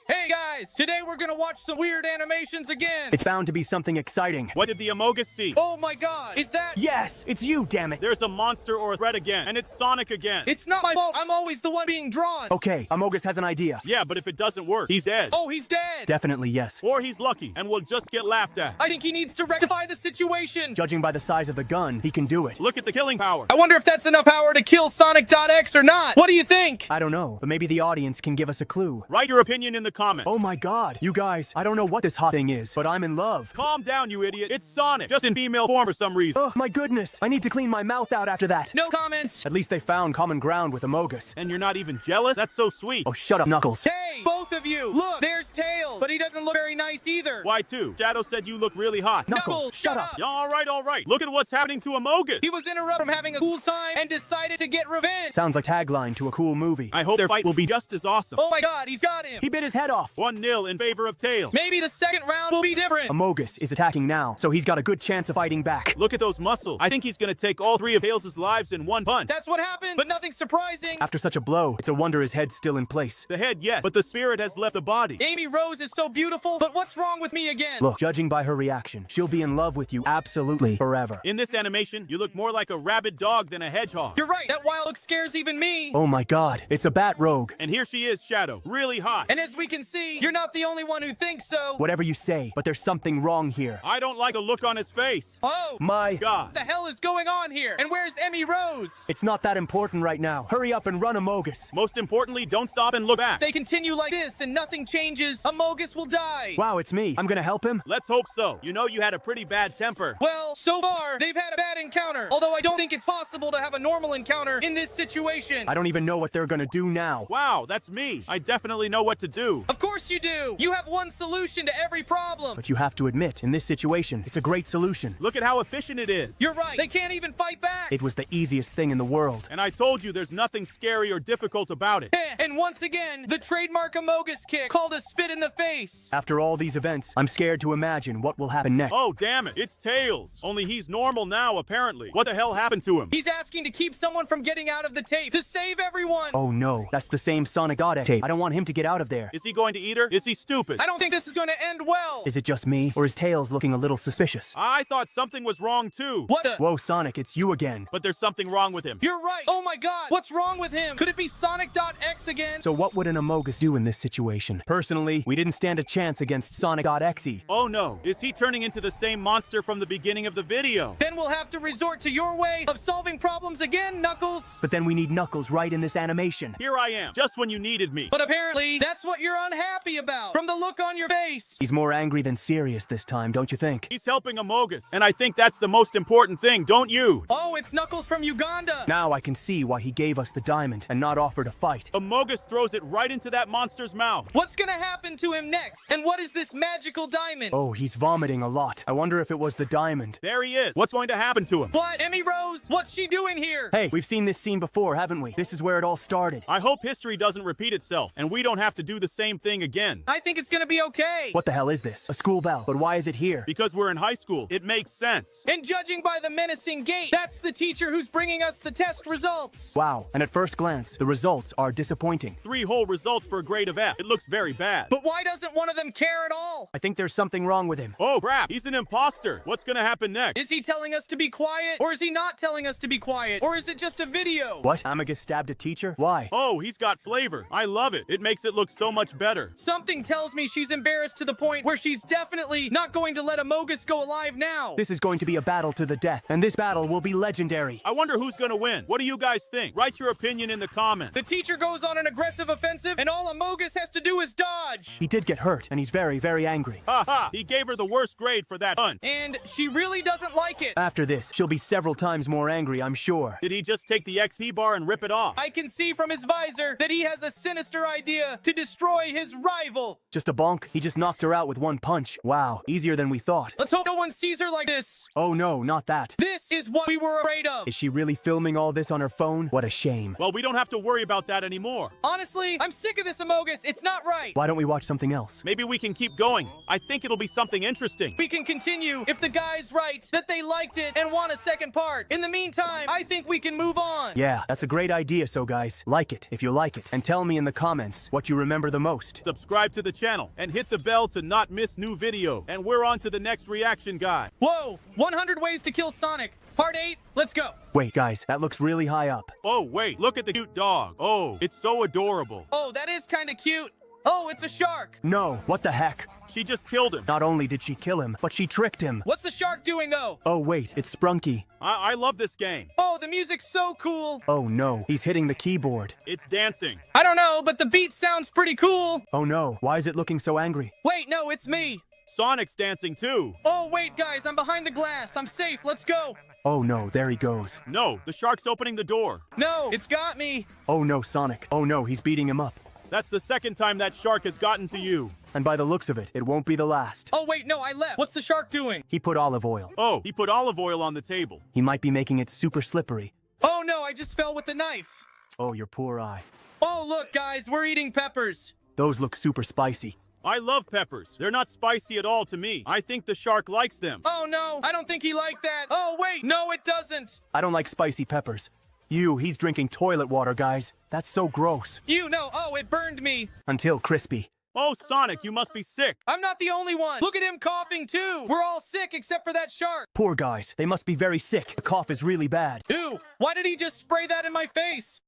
[SPEAKER 1] Hey guys, today we're gonna watch some weird animations again.
[SPEAKER 2] It's bound to be something exciting.
[SPEAKER 3] What did the Amogus see?
[SPEAKER 1] Oh my god, is that?
[SPEAKER 2] Yes, it's you, damn it.
[SPEAKER 3] There's a monster or a threat again, and it's Sonic again.
[SPEAKER 1] It's not my fault, I'm always the one being drawn.
[SPEAKER 2] Okay, Amogus has an idea.
[SPEAKER 3] Yeah, but if it doesn't work, he's dead.
[SPEAKER 1] Oh, he's dead.
[SPEAKER 2] Definitely yes.
[SPEAKER 3] Or he's lucky, and will just get laughed at.
[SPEAKER 1] I think he needs to rectify the situation.
[SPEAKER 2] Judging by the size of the gun, he can do it.
[SPEAKER 3] Look at the killing power.
[SPEAKER 1] I wonder if that's enough power to kill Sonic.X or not. What do you think?
[SPEAKER 2] I don't know, but maybe the audience can give us a clue.
[SPEAKER 3] Write your opinion in the comments.
[SPEAKER 2] Oh my god, you guys, I don't know what this hot thing is, but I'm in love.
[SPEAKER 3] Calm down, you idiot. It's Sonic, just in female form for some reason.
[SPEAKER 2] Oh my goodness, I need to clean my mouth out after that.
[SPEAKER 1] No comments.
[SPEAKER 2] At least they found common ground with Amogus.
[SPEAKER 3] And you're not even jealous? That's so sweet.
[SPEAKER 2] Oh, shut up, Knuckles.
[SPEAKER 1] Hey, both of you. Look, there's Tails, but he doesn't look very nice either.
[SPEAKER 3] Why too? Shadow said you look really hot.
[SPEAKER 2] Knuckles, shut up.
[SPEAKER 3] Yeah, all right. Look at what's happening to Amogus.
[SPEAKER 1] He was interrupted from having a cool time and decided to get revenge.
[SPEAKER 2] Sounds like tagline to a cool movie.
[SPEAKER 3] I hope their fight will be just as awesome.
[SPEAKER 1] Oh my god, he's got him.
[SPEAKER 2] He bit his head off.
[SPEAKER 3] 1-0 in favor of Tails.
[SPEAKER 1] Maybe the second round will be different.
[SPEAKER 2] Amogus is attacking now, so he's got a good chance of fighting back.
[SPEAKER 3] Look at those muscles. I think he's gonna take all 3 of Tails' lives in one punch.
[SPEAKER 1] That's what happened, but nothing surprising.
[SPEAKER 2] After such a blow, it's a wonder his head's still in place.
[SPEAKER 3] The head, yes, but the spirit has left the body.
[SPEAKER 1] Amy Rose is so beautiful, but what's wrong with me again?
[SPEAKER 2] Look, judging by her reaction, she'll be in love with you absolutely forever.
[SPEAKER 3] In this animation, you look more like a rabid dog than a hedgehog.
[SPEAKER 1] You're right, that wild look scares even me.
[SPEAKER 2] Oh my god, it's a bat rogue.
[SPEAKER 3] And here she is, Shadow, really hot.
[SPEAKER 1] And as we can see, you're not the only one who thinks so.
[SPEAKER 2] Whatever you say, but there's something wrong here.
[SPEAKER 3] I don't like the look on his face.
[SPEAKER 1] Oh,
[SPEAKER 2] My
[SPEAKER 3] God.
[SPEAKER 1] what the hell is going on here? And where's Amy Rose?
[SPEAKER 2] It's not that important right now. Hurry up and run, Amogus.
[SPEAKER 3] Most importantly, don't stop and look back.
[SPEAKER 1] If they continue like this and nothing changes, Amogus will die.
[SPEAKER 2] Wow, it's me. I'm gonna help him?
[SPEAKER 3] Let's hope so. You know you had a pretty bad temper.
[SPEAKER 1] Well, so far, they've had a bad encounter. Although I don't think it's possible to have a normal encounter in this situation.
[SPEAKER 2] I don't even know what they're gonna do now.
[SPEAKER 3] Wow, that's me. I definitely know what to do.
[SPEAKER 1] Of course you do. You have one solution to every problem.
[SPEAKER 2] But you have to admit, in this situation, it's a great solution.
[SPEAKER 3] Look at how efficient it is.
[SPEAKER 1] You're right. They can't even fight back.
[SPEAKER 2] It was the easiest thing in the world.
[SPEAKER 3] And I told you there's nothing scary or difficult about it.
[SPEAKER 1] And once again, the trademark Amogus kick called a spit in the face.
[SPEAKER 2] After all these events, I'm scared to imagine what will happen next.
[SPEAKER 3] Oh, damn it. It's Tails. Only he's normal now, apparently. What the hell happened to him?
[SPEAKER 1] He's asking to keep someone from getting out of the tape to save everyone.
[SPEAKER 2] Oh no, that's the same Sonic.X tape. I don't want him to get out of there.
[SPEAKER 3] Is he going to eat her? Is he stupid?
[SPEAKER 1] I don't think this is going to end well.
[SPEAKER 2] Is it just me, or is Tails looking a little suspicious?
[SPEAKER 3] I thought something was wrong too.
[SPEAKER 1] What the?
[SPEAKER 2] Whoa, Sonic, it's you again.
[SPEAKER 3] But there's something wrong with him.
[SPEAKER 1] You're right. Oh my god. What's wrong with him? Could it be Sonic.X again?
[SPEAKER 2] So what would an Amogus do in this situation? Personally, we didn't stand a chance against Sonic.Exe.
[SPEAKER 3] Oh no. Is he turning into the same monster from the beginning of the video?
[SPEAKER 1] Then we'll have to resort to your way of solving problems again, Knuckles.
[SPEAKER 2] But then we need Knuckles right in this animation.
[SPEAKER 3] Here I am, just when you needed me.
[SPEAKER 1] But apparently, that's what you're unhappy about, from the look on your face.
[SPEAKER 2] He's more angry than serious this time, don't you think?
[SPEAKER 3] He's helping Amogus, and I think that's the most important thing, don't you?
[SPEAKER 1] Oh, it's Knuckles from Uganda.
[SPEAKER 2] Now I can see why he gave us the diamond and not offer to fight.
[SPEAKER 3] Amogus Amogus throws it right into that monster's mouth.
[SPEAKER 1] What's gonna happen to him next? And what is this magical diamond?
[SPEAKER 2] Oh, he's vomiting a lot. I wonder if it was the diamond.
[SPEAKER 3] There he is. What's going to happen to him?
[SPEAKER 1] What? Emmy Rose? What's she doing here?
[SPEAKER 2] Hey, we've seen this scene before, haven't we? This is where it all started.
[SPEAKER 3] I hope history doesn't repeat itself, and we don't have to do the same thing again.
[SPEAKER 1] I think it's gonna be okay.
[SPEAKER 2] What the hell is this? A school bell. But why is it here?
[SPEAKER 3] Because we're in high school, it makes sense.
[SPEAKER 1] And judging by the menacing gait, that's the teacher who's bringing us the test results.
[SPEAKER 2] Wow. And at first glance, the results are disappointing.
[SPEAKER 3] 3 whole results for a grade of F. It looks very bad.
[SPEAKER 1] But why doesn't one of them care at all?
[SPEAKER 2] I think there's something wrong with him.
[SPEAKER 3] Oh crap, he's an imposter. What's gonna happen next?
[SPEAKER 1] Is he telling us to be quiet? Or is he not telling us to be quiet? Or is it just a video?
[SPEAKER 2] What? Amogus stabbed a teacher? Why?
[SPEAKER 3] Oh, he's got flavor. I love it. It makes it look so much better.
[SPEAKER 1] Something tells me she's embarrassed to the point where she's definitely not going to let Amogus go alive now.
[SPEAKER 2] This is going to be a battle to the death, and this battle will be legendary.
[SPEAKER 3] I wonder who's gonna win. What do you guys think? Write your opinion in the comments.
[SPEAKER 1] The teacher goes on an aggressive offensive, and all Amogus has to do is dodge.
[SPEAKER 2] He did get hurt, and he's very, very angry.
[SPEAKER 3] Ha ha, he gave her the worst grade for that punch.
[SPEAKER 1] And she really doesn't like it.
[SPEAKER 2] After this, she'll be several times more angry, I'm sure.
[SPEAKER 3] Did he just take the XP bar and rip it off?
[SPEAKER 1] I can see from his visor that he has a sinister idea to destroy his rival.
[SPEAKER 2] Just a bonk? He just knocked her out with one punch. Wow, easier than we thought.
[SPEAKER 1] Let's hope no one sees her like this.
[SPEAKER 2] Oh no, not that.
[SPEAKER 1] This is what we were afraid of.
[SPEAKER 2] Is she really filming all this on her phone? What a shame.
[SPEAKER 3] Well, we don't have to worry about that anymore.
[SPEAKER 1] Honestly, I'm sick of this Amogus. It's not right.
[SPEAKER 2] Why don't we watch something else?
[SPEAKER 3] Maybe we can keep going. I think it'll be something interesting.
[SPEAKER 1] We can continue if the guy's right that they liked it and want a second part. In the meantime, I think we can move on.
[SPEAKER 2] Yeah, that's a great idea, so guys, like it if you like it, and tell me in the comments what you remember the most.
[SPEAKER 3] Subscribe to the channel and hit the bell to not miss new video. And we're on to the next reaction guy.
[SPEAKER 1] Whoa, 100 ways to kill Sonic. Part 8, let's go.
[SPEAKER 2] Wait, guys, that looks really high up.
[SPEAKER 3] Oh, wait, look at the cute dog. Oh, it's so adorable.
[SPEAKER 1] Oh, that is kind of cute. Oh, it's a shark.
[SPEAKER 2] No, what the heck?
[SPEAKER 3] She just killed him.
[SPEAKER 2] Not only did she kill him, but she tricked him.
[SPEAKER 1] What's the shark doing, though?
[SPEAKER 2] Oh wait, it's Sprunky.
[SPEAKER 3] I love this game.
[SPEAKER 1] Oh, the music's so cool.
[SPEAKER 2] Oh no, he's hitting the keyboard.
[SPEAKER 3] It's dancing.
[SPEAKER 1] I don't know, but the beat sounds pretty cool.
[SPEAKER 2] Oh no, why is it looking so angry?
[SPEAKER 1] Wait, no, it's me.
[SPEAKER 3] Sonic's dancing too.
[SPEAKER 1] Oh, wait, guys, I'm behind the glass. I'm safe. Let's go.
[SPEAKER 2] Oh no, there he goes.
[SPEAKER 3] No, the shark's opening the door.
[SPEAKER 1] No, it's got me.
[SPEAKER 2] Oh no, Sonic. Oh no, he's beating him up.
[SPEAKER 3] That's the second time that shark has gotten to you.
[SPEAKER 2] And by the looks of it, it won't be the last.
[SPEAKER 1] Oh, wait, no, I left. What's the shark doing?
[SPEAKER 2] He put olive oil.
[SPEAKER 3] Oh, he put olive oil on the table.
[SPEAKER 2] He might be making it super slippery.
[SPEAKER 1] Oh, no, I just fell with the knife.
[SPEAKER 2] Oh, your poor eye.
[SPEAKER 1] Oh, look, guys, we're eating peppers.
[SPEAKER 2] Those look super spicy.
[SPEAKER 3] I love peppers. They're not spicy at all to me. I think the shark likes them.
[SPEAKER 1] Oh, no, I don't think he liked that. Oh, wait, no, it doesn't.
[SPEAKER 2] I don't like spicy peppers. He's drinking toilet water, guys. That's so gross.
[SPEAKER 1] Oh, it burned me.
[SPEAKER 2] Until crispy.
[SPEAKER 3] Oh, Sonic, you must be sick.
[SPEAKER 1] I'm not the only one. Look at him coughing, too. We're all sick except for that shark.
[SPEAKER 2] Poor guys, they must be very sick. The cough is really bad.
[SPEAKER 1] Ew, why did he just spray that in my face?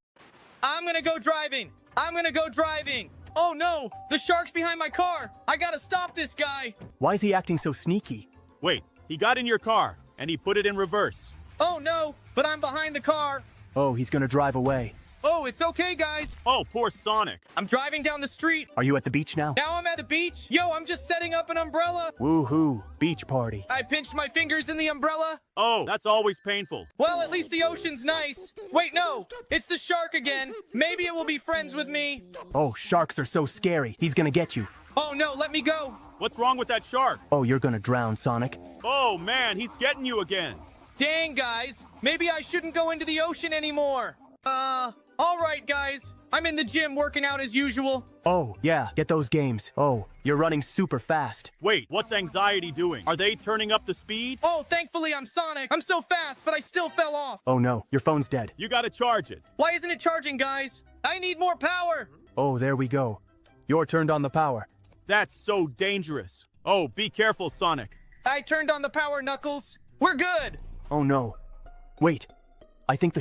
[SPEAKER 1] I'm gonna go driving. Oh no, the shark's behind my car. I gotta stop this guy.
[SPEAKER 2] Why is he acting so sneaky?
[SPEAKER 3] Wait, he got in your car, and he put it in reverse.
[SPEAKER 1] Oh no, but I'm behind the car.
[SPEAKER 2] Oh, he's gonna drive away.
[SPEAKER 1] Oh, it's okay, guys.
[SPEAKER 3] Oh, poor Sonic.
[SPEAKER 1] I'm driving down the street.
[SPEAKER 2] Are you at the beach now?
[SPEAKER 1] Now I'm at the beach. Yo, I'm just setting up an umbrella.
[SPEAKER 2] Woohoo, beach party.
[SPEAKER 1] I pinched my fingers in the umbrella.
[SPEAKER 3] Oh, that's always painful.
[SPEAKER 1] Well, at least the ocean's nice. Wait, no, it's the shark again. Maybe it will be friends with me.
[SPEAKER 2] Oh, sharks are so scary. He's gonna get you.
[SPEAKER 1] Oh no, let me go.
[SPEAKER 3] What's wrong with that shark?
[SPEAKER 2] Oh, you're gonna drown, Sonic.
[SPEAKER 3] Oh, man, he's getting you again.
[SPEAKER 1] Dang, guys. Maybe I shouldn't go into the ocean anymore. All right, guys. I'm in the gym working out as usual.
[SPEAKER 2] Oh, yeah, get those games. Oh, you're running super fast.
[SPEAKER 3] Wait, what's anxiety doing? Are they turning up the speed?
[SPEAKER 1] Oh, thankfully I'm Sonic. I'm so fast, but I still fell off.
[SPEAKER 2] Oh no, your phone's dead.
[SPEAKER 3] You gotta charge it.
[SPEAKER 1] Why isn't it charging, guys? I need more power.
[SPEAKER 2] Oh, there we go. You're turned on the power.
[SPEAKER 3] That's so dangerous. Oh, be careful, Sonic.
[SPEAKER 1] I turned on the power, Knuckles. We're good.
[SPEAKER 2] Oh no. Wait, I think the